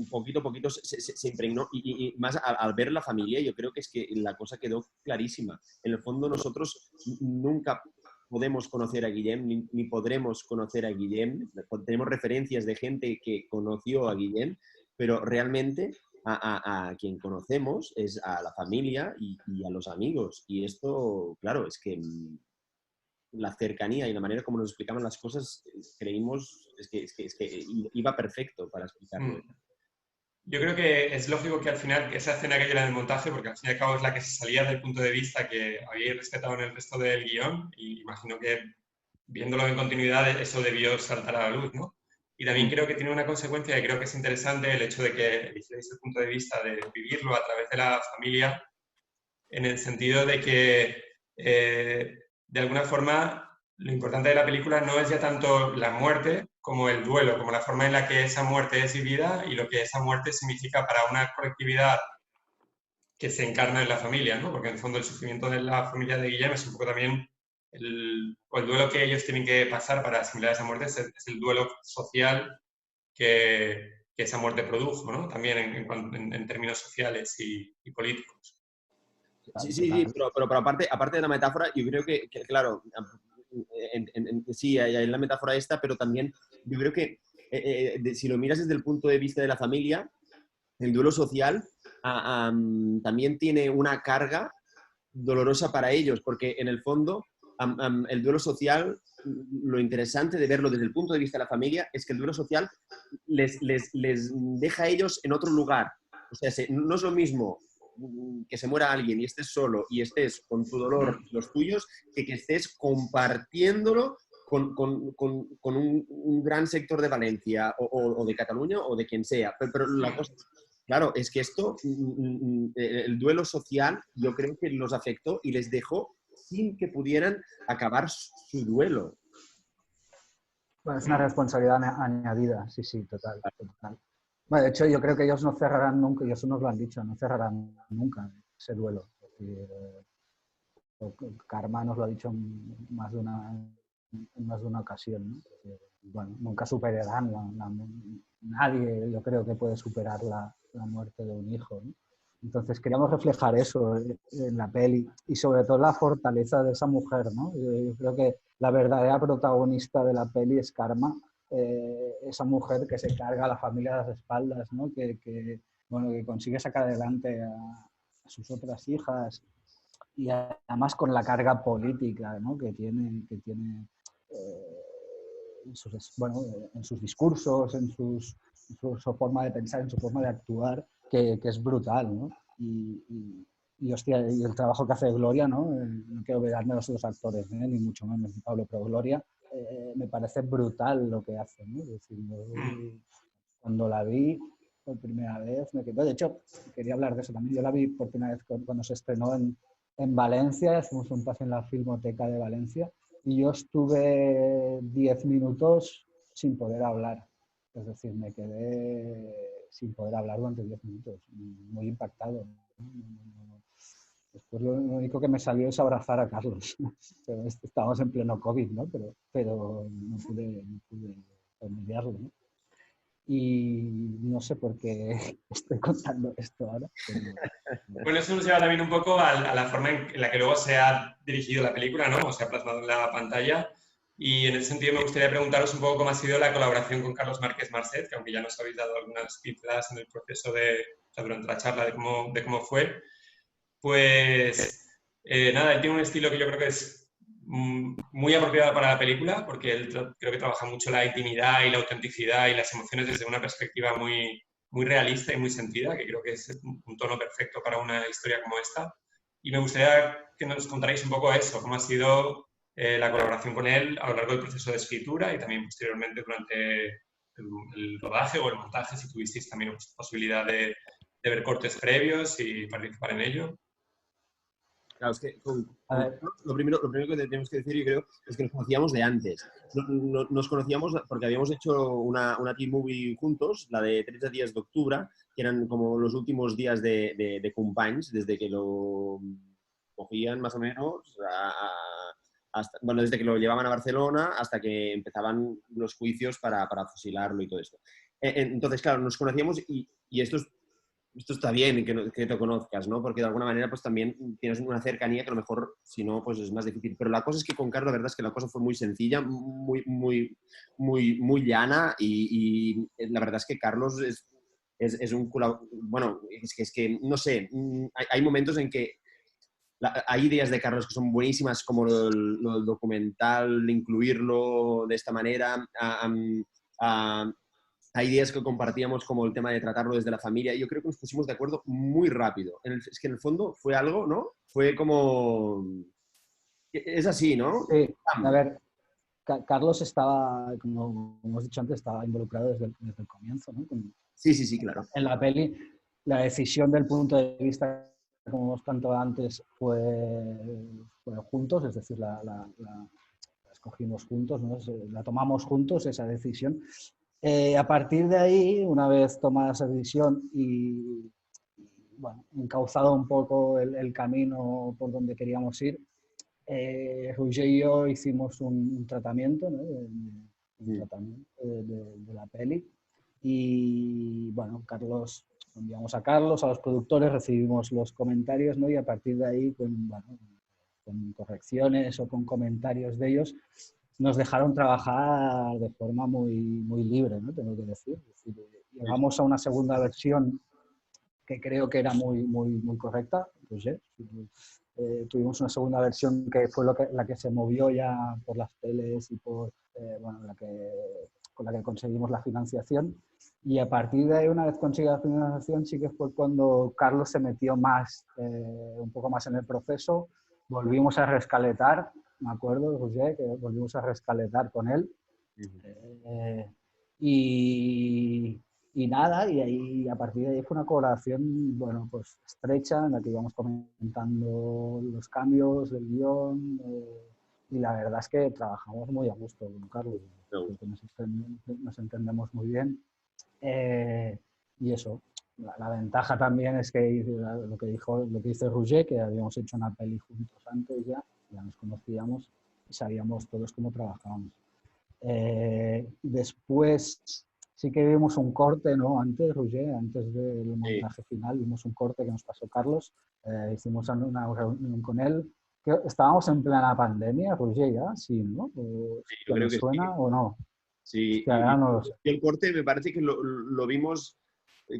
poquito a poquito se impregnó y más al ver la familia, yo creo que es que la cosa quedó clarísima. En el fondo nosotros nunca podemos conocer a Guillem ni podremos conocer a Guillem. Tenemos referencias de gente que conoció a Guillem, pero realmente a quien conocemos, es a la familia y a los amigos. Y esto, claro, es que la cercanía y la manera como nos explicaban las cosas, creímos, es que iba perfecto para explicarlo. Yo creo que es lógico que al final esa escena que era en el montaje, porque al fin y al cabo es la que se salía del punto de vista que habíais respetado en el resto del guión, y imagino que viéndolo en continuidad eso debió saltar a la luz, ¿no? Y también creo que tiene una consecuencia, y creo que es interesante el hecho de que eligierais el punto de vista de vivirlo a través de la familia, en el sentido de que, de alguna forma, lo importante de la película no es ya tanto la muerte como el duelo, como la forma en la que esa muerte es vivida y lo que esa muerte significa para una colectividad que se encarna en la familia, ¿no? Porque en el fondo el sufrimiento de la familia de Guillem es un poco también o el duelo que ellos tienen que pasar para asimilar esa muerte, es el duelo social que esa muerte produjo, ¿no? También en términos sociales y políticos. Sí, sí, sí, pero aparte de la metáfora, yo creo que claro, sí, hay la metáfora esta, pero también yo creo que si lo miras desde el punto de vista de la familia, el duelo social también tiene una carga dolorosa para ellos, porque en el fondo el duelo social, lo interesante de verlo desde el punto de vista de la familia es que el duelo social les deja a ellos en otro lugar. O sea, no es lo mismo que se muera alguien y estés solo y estés con tu dolor y los tuyos, que estés compartiéndolo con un gran sector de Valencia o de Cataluña o de quien sea. Pero la cosa, claro, es que esto, el duelo social, yo creo que los afectó y les dejó sin que pudieran acabar su duelo. Bueno, es una responsabilidad añadida, sí, sí, total, total. Bueno, de hecho, yo creo que ellos no cerrarán nunca, y eso nos lo han dicho, no cerrarán nunca ese duelo. Es decir, Karma nos lo ha dicho en más de una ocasión, ¿no? Bueno, nunca superarán, nadie yo creo que puede superar la muerte de un hijo, ¿no? Entonces queríamos reflejar eso en la peli y sobre todo la fortaleza de esa mujer, ¿no? Yo creo que la verdadera protagonista de la peli es Karma, esa mujer que se carga a la familia a las espaldas, ¿no? Bueno, que consigue sacar adelante a sus otras hijas y además con la carga política, ¿no? que tiene en sus discursos, en su forma de pensar, en su forma de actuar, que es brutal, ¿no? Hostia, y el trabajo que hace Gloria, ¿no? No quiero olvidarme de los otros actores, ni mucho menos de Pablo, pero Gloria me parece brutal lo que hace, ¿no? Es decir, cuando la vi por primera vez me quedó. De hecho, quería hablar de eso también. Yo la vi por primera vez cuando se estrenó en Valencia, hicimos un pase en la Filmoteca de Valencia y yo estuve 10 minutos sin poder hablar. Es decir, me quedé sin poder hablar durante 10 minutos, muy impactado. Después lo único que me salió es abrazar a Carlos. Estábamos en pleno COVID, ¿no? Pero no pude remediarlo, ¿no? Y no sé por qué estoy contando esto ahora. Pero... Bueno, eso nos lleva también un poco a la forma en la que luego se ha dirigido la película, ¿no? O se ha plasmado en la pantalla. Y en ese sentido me gustaría preguntaros un poco cómo ha sido la colaboración con Carlos Márquez Marcet, que aunque ya nos habéis dado algunas pinceladas en el proceso durante la charla de cómo fue, pues nada, él tiene un estilo que yo creo que es muy apropiado para la película, porque él creo que trabaja mucho la intimidad y la autenticidad y las emociones desde una perspectiva muy realista y muy sentida, que creo que es un tono perfecto para una historia como esta. Y me gustaría que nos contarais un poco eso, cómo ha sido la colaboración con él a lo largo del proceso de escritura y también posteriormente durante el rodaje o el montaje, si tuvisteis también posibilidad de ver cortes previos y participar en ello. Claro, es que lo primero que tenemos que decir, yo creo, es que nos conocíamos de antes. Nos conocíamos porque habíamos hecho una team movie juntos, la de 13 días de octubre, que eran como los últimos días de Companys, desde que lo cogían más o menos, bueno, desde que lo llevaban a Barcelona hasta que empezaban los juicios para fusilarlo y todo esto. Entonces, claro, nos conocíamos y esto está bien que te conozcas, ¿no? Porque de alguna manera pues también tienes una cercanía que a lo mejor, si no, pues es más difícil. Pero la cosa es que con Carlos, la verdad es que la cosa fue muy sencilla, muy llana y la verdad es que Carlos Bueno, es que no sé, hay momentos en que hay ideas de Carlos que son buenísimas, como lo del documental, incluirlo de esta manera. Hay ideas que compartíamos, como el tema de tratarlo desde la familia. Yo creo que nos pusimos de acuerdo muy rápido. Es que en el fondo fue algo, ¿no? Fue como... Es así, ¿no? Sí, a ver, Carlos estaba, como hemos dicho antes, estaba involucrado desde el comienzo, ¿no? Sí, sí, sí, claro. En la peli, la decisión del punto de vista, como hemos contado antes, fue juntos, es decir, la escogimos juntos, ¿no? La tomamos juntos, esa decisión. A partir de ahí, una vez tomada esa decisión y bueno, encauzado un poco el camino por donde queríamos ir, Roger y yo hicimos un tratamiento, ¿no? Un tratamiento de la peli. Y bueno, Carlos, enviamos a Carlos, a los productores, recibimos los comentarios, ¿no? Y a partir de ahí, bueno, con correcciones o con comentarios de ellos, nos dejaron trabajar de forma muy libre, ¿no? Tengo que decir. Es decir, llegamos a una segunda versión que creo que era muy correcta. Pues, tuvimos una segunda versión que fue la que se movió ya por las teles y por bueno, con la que conseguimos la financiación. Y a partir de ahí, una vez conseguida la financiación, sí que fue cuando Carlos se metió más, un poco más en el proceso. Volvimos a rescaletar, me acuerdo, Roger, que volvimos a rescaletar con él. Y nada, y ahí, a partir de ahí fue una colaboración, bueno, pues estrecha, en la que íbamos comentando los cambios del guión, y la verdad es que trabajamos muy a gusto con Carlos, porque nos entendemos muy bien. Y eso, la ventaja también es que lo que dice Roger, que habíamos hecho una peli juntos antes ya nos conocíamos y sabíamos todos cómo trabajábamos. Después sí que vimos un corte, ¿no? Antes, Roger, antes del montaje final, vimos un corte que nos pasó Carlos. Hicimos una reunión con él. ¿Estábamos en plena pandemia, Roger, ya? Sí, ¿no? Sí, yo creo que suena sí. o no? Sí, Que ahora no lo sé. y el corte me parece que lo vimos,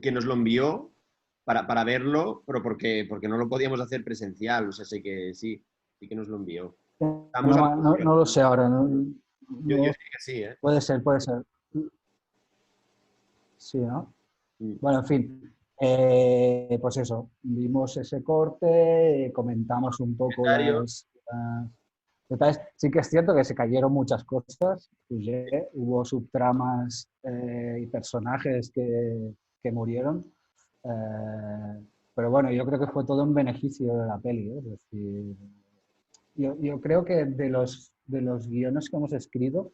que nos lo envió para verlo, pero porque no lo podíamos hacer presencial. O sea, sé que sí que nos lo envió. No lo sé ahora. Yo sé que sí, ¿eh? Puede ser. Sí, ¿no? Bueno, en fin, pues eso, vimos ese corte, comentamos un poco los detalles. Sí que es cierto que se cayeron muchas cosas, pues, hubo subtramas y personajes que murieron, pero bueno, yo creo que fue todo en beneficio de la peli, ¿eh? Es decir, yo creo que de los guiones que hemos escrito,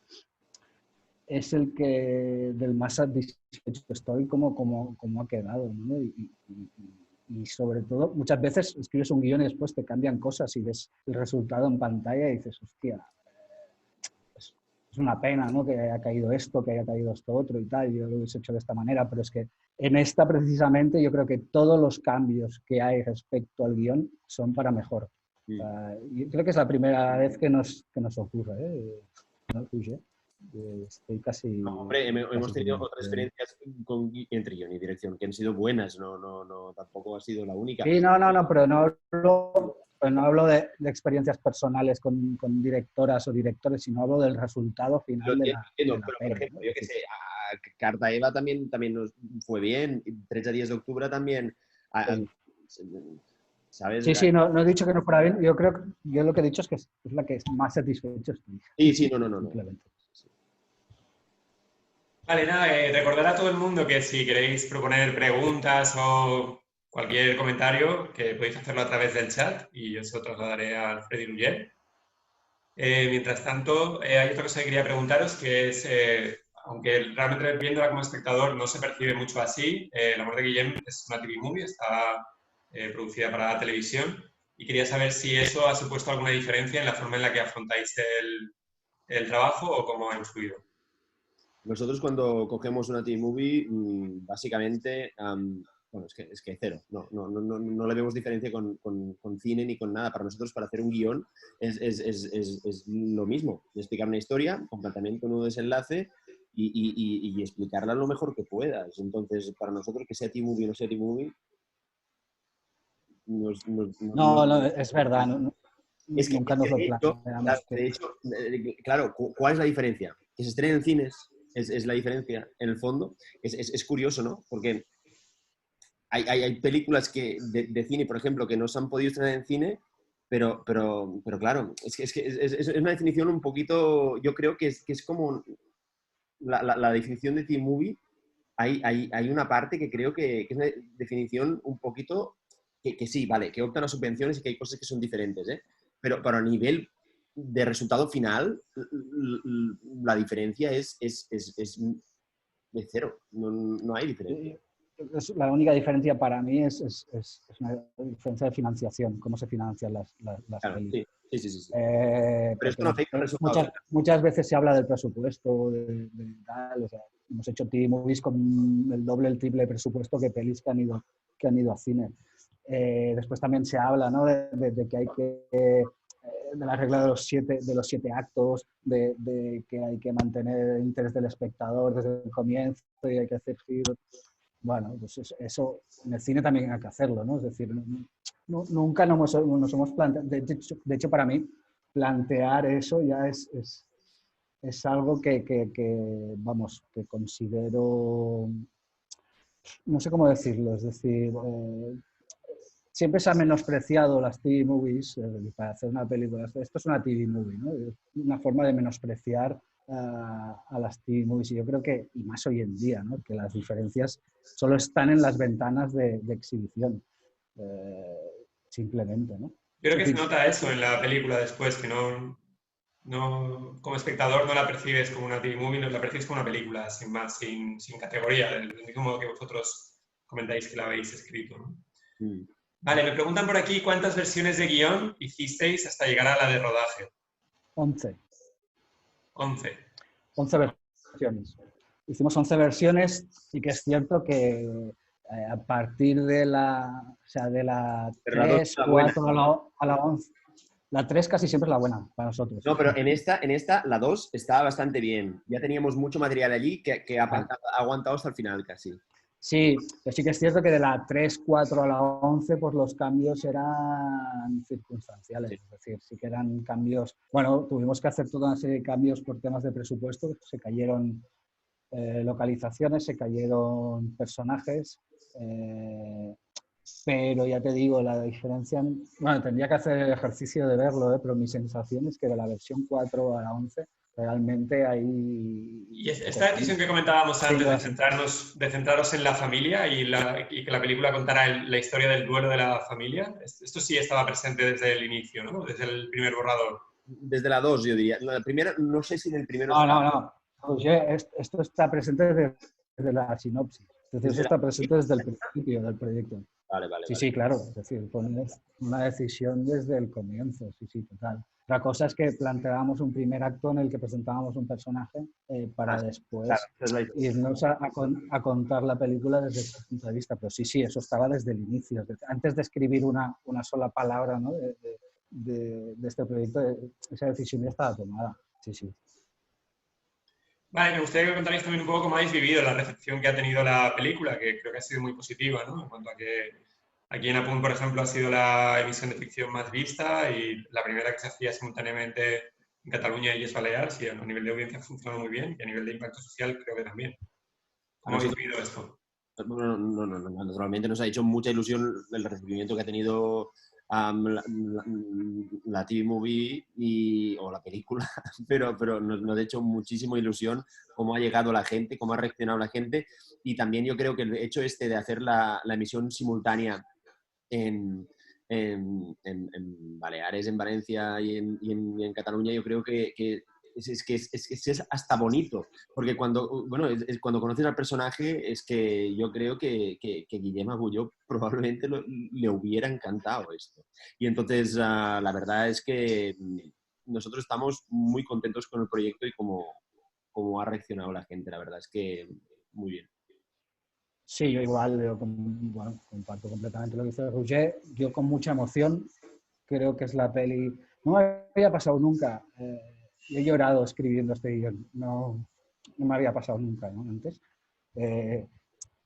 es el que del más satisfecho estoy como ha quedado, ¿no? Y sobre todo, muchas veces escribes un guión y después te cambian cosas y ves el resultado en pantalla y dices, hostia, es una pena, ¿no? Que haya caído esto, que haya caído esto otro y tal, yo lo hubiese hecho de esta manera, pero es que en esta precisamente yo creo que todos los cambios que hay respecto al guión son para mejor. Yo creo que es la primera vez que nos ocurre, ¿eh? ¿No, Roger? Estoy casi... No, hombre, hemos tenido otras experiencias entre guión y dirección que han sido buenas, no, tampoco ha sido la única. Sí, no, pero no hablo de experiencias personales con directoras o directores, sino hablo del resultado final de la pero, peli, por ejemplo, ¿no? yo que sé, a Carta Eva también nos fue bien, 13 días de octubre también, ¿sabes? Sí, no he dicho que no fuera bien, yo lo que he dicho es que es la que más satisfecho estoy. Sí, no. Simplemente. Vale, nada, recordar a todo el mundo que si queréis proponer preguntas o cualquier comentario, que podéis hacerlo a través del chat y yo se lo trasladaré a Freddy Ruller. Mientras tanto, hay otra cosa que quería preguntaros, que es, aunque realmente viéndola como espectador no se percibe mucho así, El amor de Guillem es una TV movie, está producida para la televisión, y quería saber si eso ha supuesto alguna diferencia en la forma en la que afrontáis el trabajo o cómo ha influido. Nosotros cuando cogemos una TV-movie, básicamente, bueno, es que cero, no le vemos diferencia con cine ni con nada. Para nosotros, para hacer un guión, es lo mismo, explicar una historia con planteamiento, con un desenlace, y explicarla lo mejor que puedas. Entonces, para nosotros, que sea T-Movie o no sea T-Movie, No, es verdad. Es que, Nunca nos lo de hecho, planteamos. claro, ¿cuál es la diferencia? Que se estrene en cines es la diferencia, en el fondo. Es curioso, ¿no? Porque hay películas de cine, por ejemplo, que no se han podido estrenar en cine, pero claro, es una definición un poquito, yo creo que es como la definición de T-Movie. Hay una parte que creo que es una definición un poquito que sí, vale, que optan a subvenciones y que hay cosas que son diferentes, ¿eh? Pero a nivel de resultado final, la diferencia es de cero. No hay diferencia. La única diferencia para mí es una diferencia de financiación, cómo se financian las Claro, pelis. sí. Pero esto Porque no afecta al resultado. muchas veces se habla del presupuesto, de tal, o sea, hemos hecho T-movies con el doble, el triple presupuesto que pelis que han ido a cine. Después también se habla, ¿no? de que hay que de la regla de los siete actos, de que hay que mantener el interés del espectador desde el comienzo y hay que hacer giros. Bueno, pues eso en el cine también hay que hacerlo, ¿no? Es decir, nunca nos hemos planteado, de hecho para mí plantear eso ya es algo que, vamos, que considero, no sé cómo decirlo, es decir, siempre se han menospreciado las TV movies para hacer una película. Esto es una TV movie, ¿no? Es una forma de menospreciar a las TV movies. Y yo creo que, y más hoy en día, ¿no? Que las diferencias solo están en las ventanas de exhibición. Simplemente, ¿no? Yo creo que se nota eso en la película después, que como espectador no la percibes como una TV movie, no la percibes como una película, sin más, sin categoría, del mismo modo que vosotros comentáis que la habéis escrito, ¿no? Vale, me preguntan por aquí cuántas versiones de guión hicisteis hasta llegar a la de rodaje. 11. 11. 11 versiones. Hicimos 11 versiones y que es cierto que a partir de la 3, 4 a la 11, la 3 casi siempre es la buena para nosotros. No, pero en esta la 2 estaba bastante bien. Ya teníamos mucho material allí que ha aguantado hasta el final casi. Sí, pero sí que es cierto que de la 3, 4 a la 11, pues los cambios eran circunstanciales. Sí. Es decir, sí que eran cambios. Bueno, tuvimos que hacer toda una serie de cambios por temas de presupuesto. Se cayeron localizaciones, se cayeron personajes. Pero ya te digo, la diferencia. Bueno, tendría que hacer el ejercicio de verlo, pero mi sensación es que de la versión 4 a la 11. Realmente hay... Y esta decisión que comentábamos antes de centraros en la familia y que la película contara la historia del duelo de la familia, esto sí estaba presente desde el inicio, ¿no? Desde el primer borrador. Desde la 2, yo diría. La primera, no sé si en el primero... No. Pues esto está presente desde la sinopsis. Es decir, eso está presente desde el principio del proyecto. Vale. Sí, claro. Es decir, poner una decisión desde el comienzo. Sí, total. Otra cosa es que planteábamos un primer acto en el que presentábamos un personaje para después irnos a contar la película desde ese punto de vista. Pero sí, eso estaba desde el inicio. Antes de escribir una sola palabra, ¿no? de este proyecto, esa decisión ya estaba tomada. Sí. Vale, me gustaría que contarais también un poco cómo habéis vivido la recepción que ha tenido la película, que creo que ha sido muy positiva, ¿no? En cuanto a que aquí en Apun, por ejemplo, ha sido la emisión de ficción más vista y la primera que se hacía simultáneamente en Cataluña y es Baleares, y a nivel de audiencia funcionó muy bien y a nivel de impacto social creo que también. ¿Cómo habéis vivido esto? No, naturalmente nos ha hecho mucha ilusión el recibimiento que ha tenido la TV movie o la película, pero nos ha hecho muchísima ilusión cómo ha llegado la gente, cómo ha reaccionado la gente, y también yo creo que el hecho de hacer la emisión simultánea en Baleares, en Valencia y en Cataluña, yo creo que es hasta bonito, porque cuando conoces al personaje es que yo creo que Guillem Agulló probablemente le hubiera encantado esto. Y entonces la verdad es que nosotros estamos muy contentos con el proyecto y cómo ha reaccionado la gente, la verdad es que muy bien. Sí, yo igual, comparto completamente lo que dice Roger. Yo con mucha emoción, creo que es la peli... No me había pasado nunca. He llorado escribiendo este guión. No no me había pasado nunca, ¿no? Antes.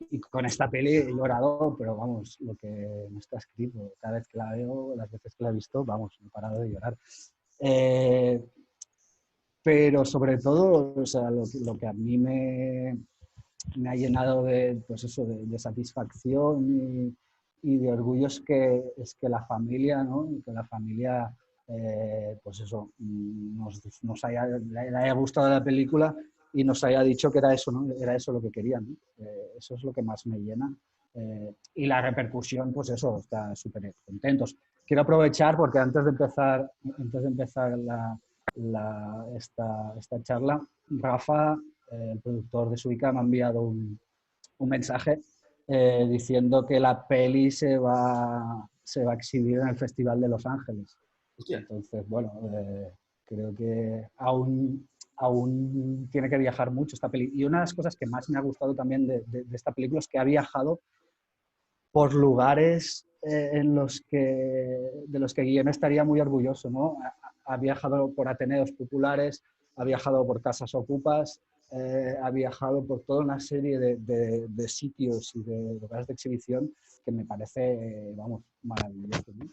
Y con esta peli he llorado, pero vamos, lo que no está escrito. Cada vez que la veo, las veces que la he visto, vamos, no he parado de llorar. Pero sobre todo, o sea, lo que a mí me ha llenado de, pues eso, de satisfacción y de orgullo es que la familia, ¿no? Que la familia, pues eso, le haya gustado la película y nos haya dicho que era eso, ¿no? Era eso lo que querían, ¿no? Eso es lo que más me llena. Y la repercusión, pues eso, está súper contentos. Quiero aprovechar porque antes de empezar esta charla, Rafa, el productor de Suica, me ha enviado un mensaje diciendo que la peli se va a exhibir en el Festival de Los Ángeles. Hostia. Entonces, bueno, creo que aún tiene que viajar mucho esta peli. Y una de las cosas que más me ha gustado también de esta película es que ha viajado por lugares de los que Guillem estaría muy orgulloso, ¿no? Ha viajado por ateneos populares, ha viajado por casas ocupas, ha viajado por toda una serie de sitios y de lugares de exhibición que me parece, vamos, maravilloso, ¿no?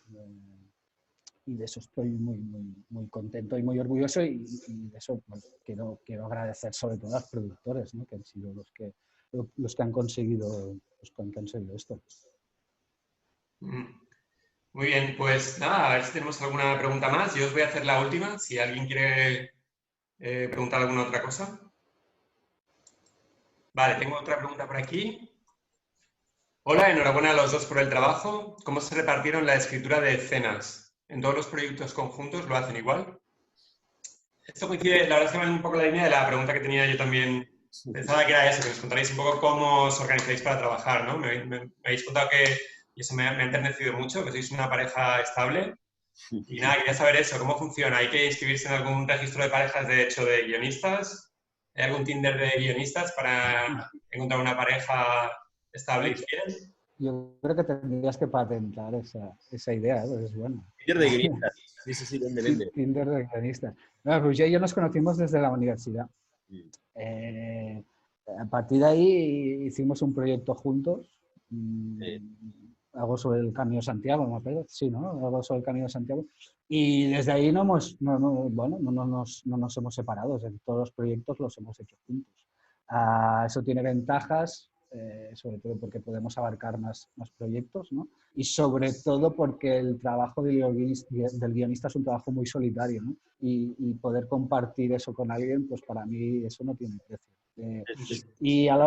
Y de eso estoy muy, muy, muy contento y muy orgulloso y de eso, bueno, quiero agradecer sobre todo a los productores, ¿no? Que han sido los que han conseguido esto. Muy bien, pues nada, a ver si tenemos alguna pregunta más. Yo os voy a hacer la última, si alguien quiere preguntar alguna otra cosa. Vale, tengo otra pregunta por aquí. Hola, enhorabuena a los dos por el trabajo. ¿Cómo se repartieron la escritura de escenas? ¿En todos los proyectos conjuntos lo hacen igual? Esto coincide, la verdad es que va un poco la línea de la pregunta que tenía yo también. Pensaba que era eso, que nos contaréis un poco cómo os organizáis para trabajar, ¿no? Me habéis contado que, y eso me ha enternecido mucho, que sois una pareja estable. Y nada, quería saber eso, ¿cómo funciona? ¿Hay que inscribirse en algún registro de parejas, de hecho, de guionistas? ¿Hay algún Tinder de guionistas para encontrar una pareja estable y fiel? Yo creo que tendrías que patentar esa idea, pues es bueno. Tinder de guionistas. Sí, vende. Tinder de guionistas. No, Roger y yo nos conocimos desde la universidad. A partir de ahí hicimos un proyecto juntos. Algo sobre el Camino de Santiago, ¿me acuerdo? Sí, ¿no? Algo sobre el Camino de Santiago. Y desde ahí no nos hemos separado. En todos los proyectos los hemos hecho juntos. Eso tiene ventajas, sobre todo porque podemos abarcar más proyectos, ¿no? Y sobre todo porque el trabajo del guionista es un trabajo muy solitario, ¿no? Y poder compartir eso con alguien, pues para mí eso no tiene precio. Y a la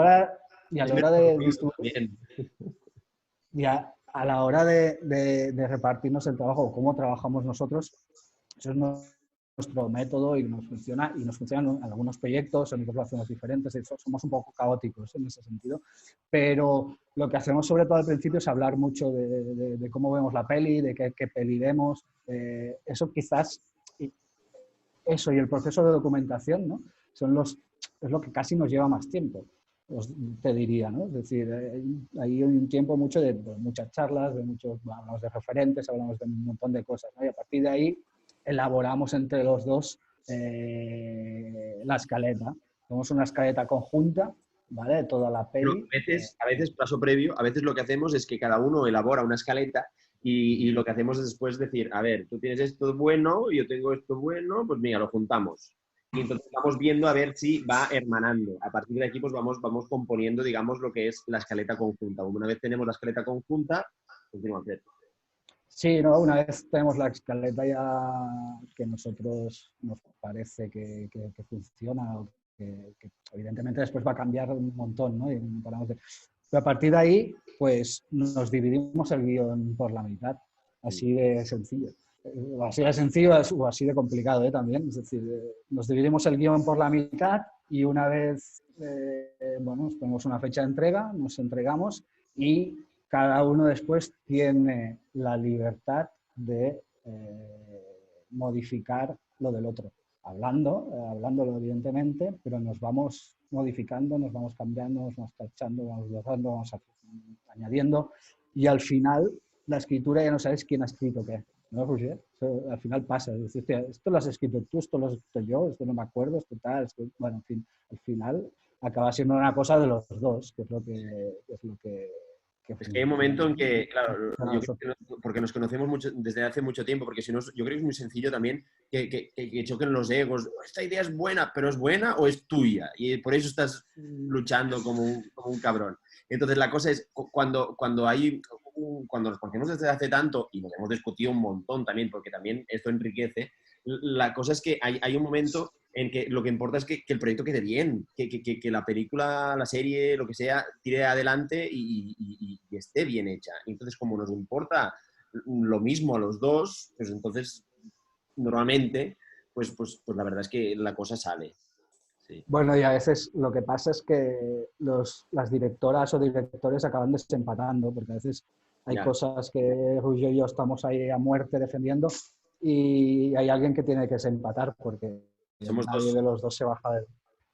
hora de repartirnos el trabajo, cómo trabajamos nosotros, eso es nuestro método y nos funciona en algunos proyectos, en otros lo hacemos diferentes, somos un poco caóticos en ese sentido, pero lo que hacemos sobre todo al principio es hablar mucho de cómo vemos la peli, de qué peli vemos, eso quizás, eso y el proceso de documentación, ¿no? Es lo que casi nos lleva más tiempo, te diría, ¿no? Es decir, hay un tiempo mucho de muchas charlas, hablamos de referentes, hablamos de un montón de cosas, ¿no? Y a partir de ahí elaboramos entre los dos la escaleta. Tenemos una escaleta conjunta, ¿vale? De toda la peli. A veces, paso previo, a veces lo que hacemos es que cada uno elabora una escaleta y lo que hacemos es después decir, a ver, tú tienes esto bueno, yo tengo esto bueno, pues mira, lo juntamos. Y entonces vamos viendo a ver si va hermanando. A partir de aquí pues vamos componiendo, digamos, lo que es la escaleta conjunta. Una vez tenemos la escaleta conjunta, continuamos. Sí, ¿no? Una vez tenemos la escaleta ya que a nosotros nos parece que funciona, o que evidentemente después va a cambiar un montón, ¿no? Pero a partir de ahí, pues nos dividimos el guión por la mitad, así de sencillo. Así de sencillo o así de complicado, también. Es decir, nos dividimos el guión por la mitad y una vez, nos ponemos una fecha de entrega, nos entregamos y cada uno después tiene la libertad de modificar lo del otro. Hablándolo evidentemente, pero nos vamos modificando, nos vamos cambiando, nos vamos tachando, vamos borrando, vamos añadiendo y al final la escritura ya no sabes quién ha escrito qué. ¿no, Roger? Eso al final pasa. Es decir, "Hostia, esto lo has escrito tú, esto lo he escrito yo, esto no me acuerdo, esto tal. Bueno, en fin, al final acaba siendo una cosa de los dos, que es lo que Es que hay un momento en que, claro, funciona a yo creo nosotros. porque nos conocemos mucho, desde hace mucho tiempo, porque si no, yo creo que es muy sencillo también que choquen los egos. Esta idea es buena, pero ¿es buena o es tuya? Y por eso estás luchando como un cabrón. Entonces la cosa es, cuando nos conocemos desde hace tanto, y nos hemos discutido un montón también, porque también esto enriquece, la cosa es que hay un momento en que lo que importa es que el proyecto quede bien, que la película, la serie, lo que sea, tire adelante y esté bien hecha. Entonces, como nos importa lo mismo a los dos, pues entonces, normalmente, pues la verdad es que la cosa sale. Sí. Bueno, y a veces lo que pasa es que las directoras o directores acaban desempatando, porque a veces hay Ya. cosas que Ruggiero y yo estamos ahí a muerte defendiendo y hay alguien que tiene que desempatar, porque Somos nadie dos. de los dos se baja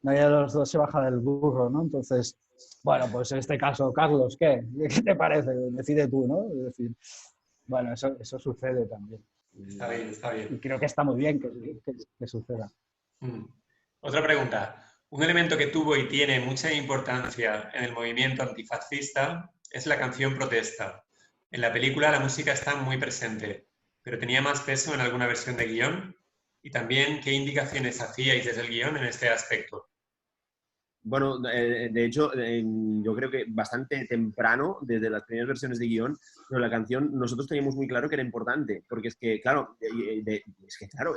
nadie de los dos se baja del burro, ¿no? Entonces, bueno, pues en este caso, Carlos, ¿qué? ¿Qué te parece? Decide tú, ¿no? Es decir, bueno, eso sucede también. Está bien, está Y bien. creo que está muy bien que suceda. Mm. Otra pregunta. Un elemento que tuvo y tiene mucha importancia en el movimiento antifascista es la canción Protesta. En la película la música está muy presente, pero tenía más peso en alguna versión de guión. Y también, ¿qué indicaciones hacíais desde el guión en este aspecto? Bueno, de hecho, yo creo que bastante temprano, desde las primeras versiones de guión, pero la canción nosotros teníamos muy claro que era importante, porque es que, claro,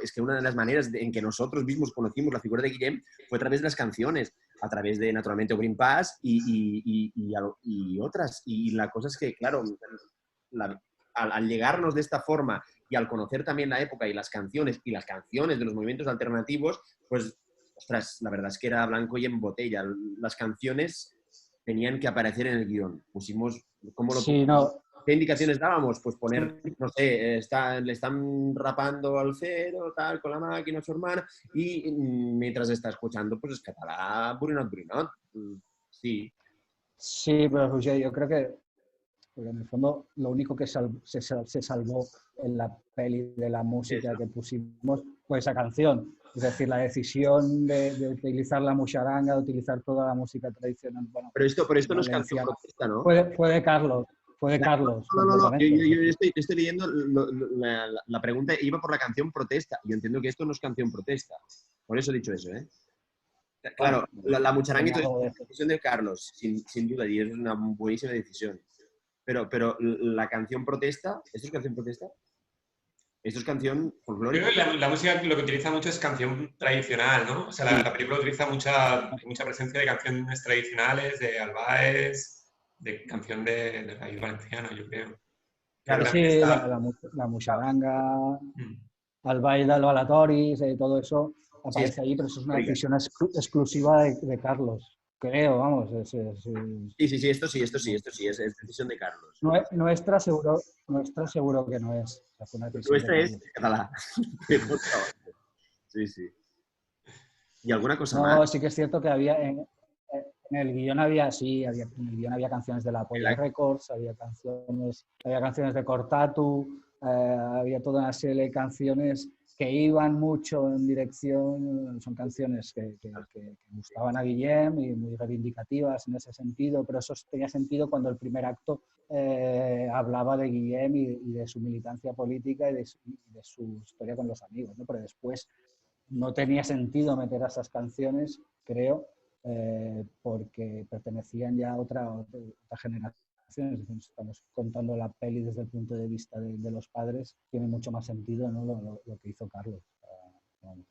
es que una de las maneras en que nosotros mismos conocimos la figura de Guillem fue a través de las canciones, a través de, naturalmente, Green Pass y otras. Y la cosa es que, claro, al llegarnos de esta forma y al conocer también la época y las canciones de los movimientos alternativos, pues ostras, la verdad es que era blanco y en botella. Las canciones tenían que aparecer en el guión. Pusimos, ¿cómo lo Sí, no, ¿Qué indicaciones dábamos? Pues poner, no sé, le están rapando al cero, tal, con la máquina, su hermana, y mientras está escuchando, pues es catalá, burinot, burinot. Sí, sí, pero Roger, yo creo que porque en el fondo lo único que se salvó en la peli de la música eso. que pusimos fue esa canción. Es decir, la decisión de utilizar la musharanga, de utilizar toda la música tradicional, bueno, Pero esto no es canción valenciana, protesta, ¿no? fue de Carlos, No. completamente. Yo estoy leyendo la pregunta, iba por la canción protesta. Yo entiendo que esto no es canción protesta. Por eso he dicho eso, ¿eh? Bueno, Claro, la mucharanga y tenía todo algo esto de es una decisión de Carlos, sin duda, y es una buenísima decisión. Pero la canción protesta, ¿esto es canción protesta? ¿Esto es canción Creo folclórica? que la música lo que utiliza mucho es canción tradicional, ¿no? O sea, Sí, la película utiliza mucha presencia de canciones tradicionales, de Albaes, de canción de Raíz Valenciano, yo creo. Creo que claro, también sí, está... la musharanga, Mm. al baile del balatoris, todo eso sí, es aparece ahí, pero eso es una folclórica. decisión exclusiva de Carlos. Creo, vamos, Sí, es decisión de Carlos. Nuestra seguro que no es. O sea, fue una decisión de Nuestra es Carlos. catalá. Sí, sí. ¿Y alguna cosa más? No, sí que es cierto que en el guión había, sí, en el guión había canciones de la Polla Records, había canciones de Cortatu, había toda una serie de canciones que iban mucho en dirección, son canciones que gustaban a Guillem y muy reivindicativas en ese sentido, pero eso tenía sentido cuando el primer acto hablaba de Guillem y de su militancia política y de su historia con los amigos, ¿no? Pero después no tenía sentido meter a esas canciones, creo, porque pertenecían ya a otra generación. Estamos contando la peli desde el punto de vista de los padres, tiene mucho más sentido, ¿no? Lo que hizo Carlos. Vamos.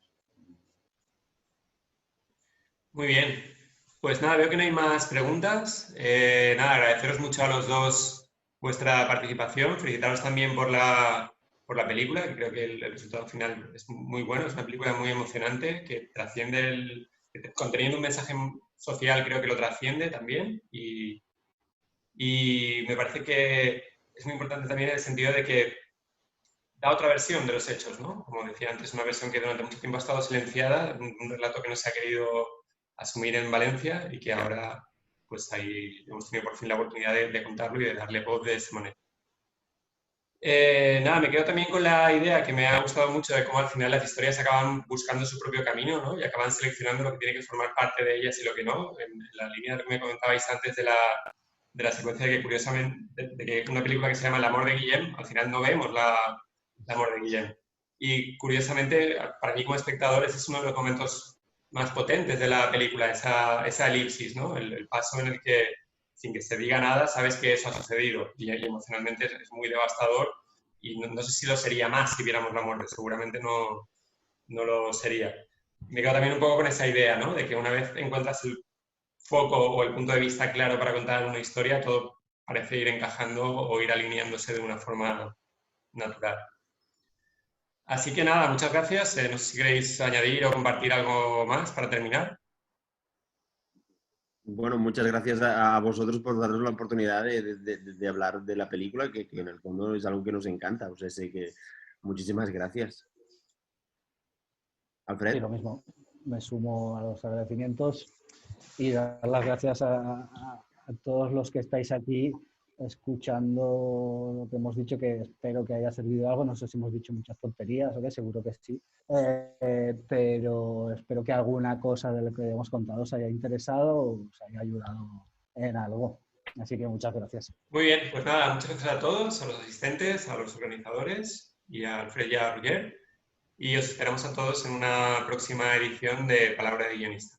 Muy bien. Pues nada, veo que no hay más preguntas. Nada, agradeceros mucho a los dos vuestra participación. Felicitaros también por la película, que creo que el resultado final es muy bueno. Es una película muy emocionante que trasciende conteniendo un mensaje social, creo que lo trasciende también. Y me parece que es muy importante también en el sentido de que da otra versión de los hechos, ¿no? Como decía antes, una versión que durante mucho tiempo ha estado silenciada, un relato que no se ha querido asumir en Valencia y que ahora pues ahí hemos tenido por fin la oportunidad de contarlo y de darle voz de esa manera. Nada, me quedo también con la idea que me ha gustado mucho de cómo al final las historias acaban buscando su propio camino, ¿no? Y acaban seleccionando lo que tiene que formar parte de ellas y lo que no. En la línea que me comentabais antes de la secuencia de que, curiosamente, de que una película que se llama El amor de Guillem, al final no vemos el amor de Guillem. Y curiosamente, para mí como espectador, ese es uno de los momentos más potentes de la película, esa elipsis, ¿no? El paso en el que, sin que se diga nada, sabes que eso ha sucedido y emocionalmente es muy devastador y no sé si lo sería más si viéramos la muerte, seguramente no lo sería. Me quedo también un poco con esa idea, ¿no? De que una vez encuentras el foco o el punto de vista claro para contar una historia, todo parece ir encajando o ir alineándose de una forma natural. Así que nada, muchas gracias. No sé si queréis añadir o compartir algo más para terminar. Bueno, muchas gracias a vosotros por darnos la oportunidad de hablar de la película, que en el fondo es algo que nos encanta. O sea, sé que muchísimas gracias. Sí, Alfred. lo mismo. Me sumo a los agradecimientos y dar las gracias a todos los que estáis aquí escuchando lo que hemos dicho, que espero que haya servido algo. No sé si hemos dicho muchas tonterías o qué, seguro que sí. Pero espero que alguna cosa de lo que hemos contado os haya interesado o os haya ayudado en algo. Así que muchas gracias. Muy bien, pues nada, muchas gracias a todos, a los asistentes, a los organizadores y a Alfred y a Roger. Y os esperamos a todos en una próxima edición de Palabra de Guionista.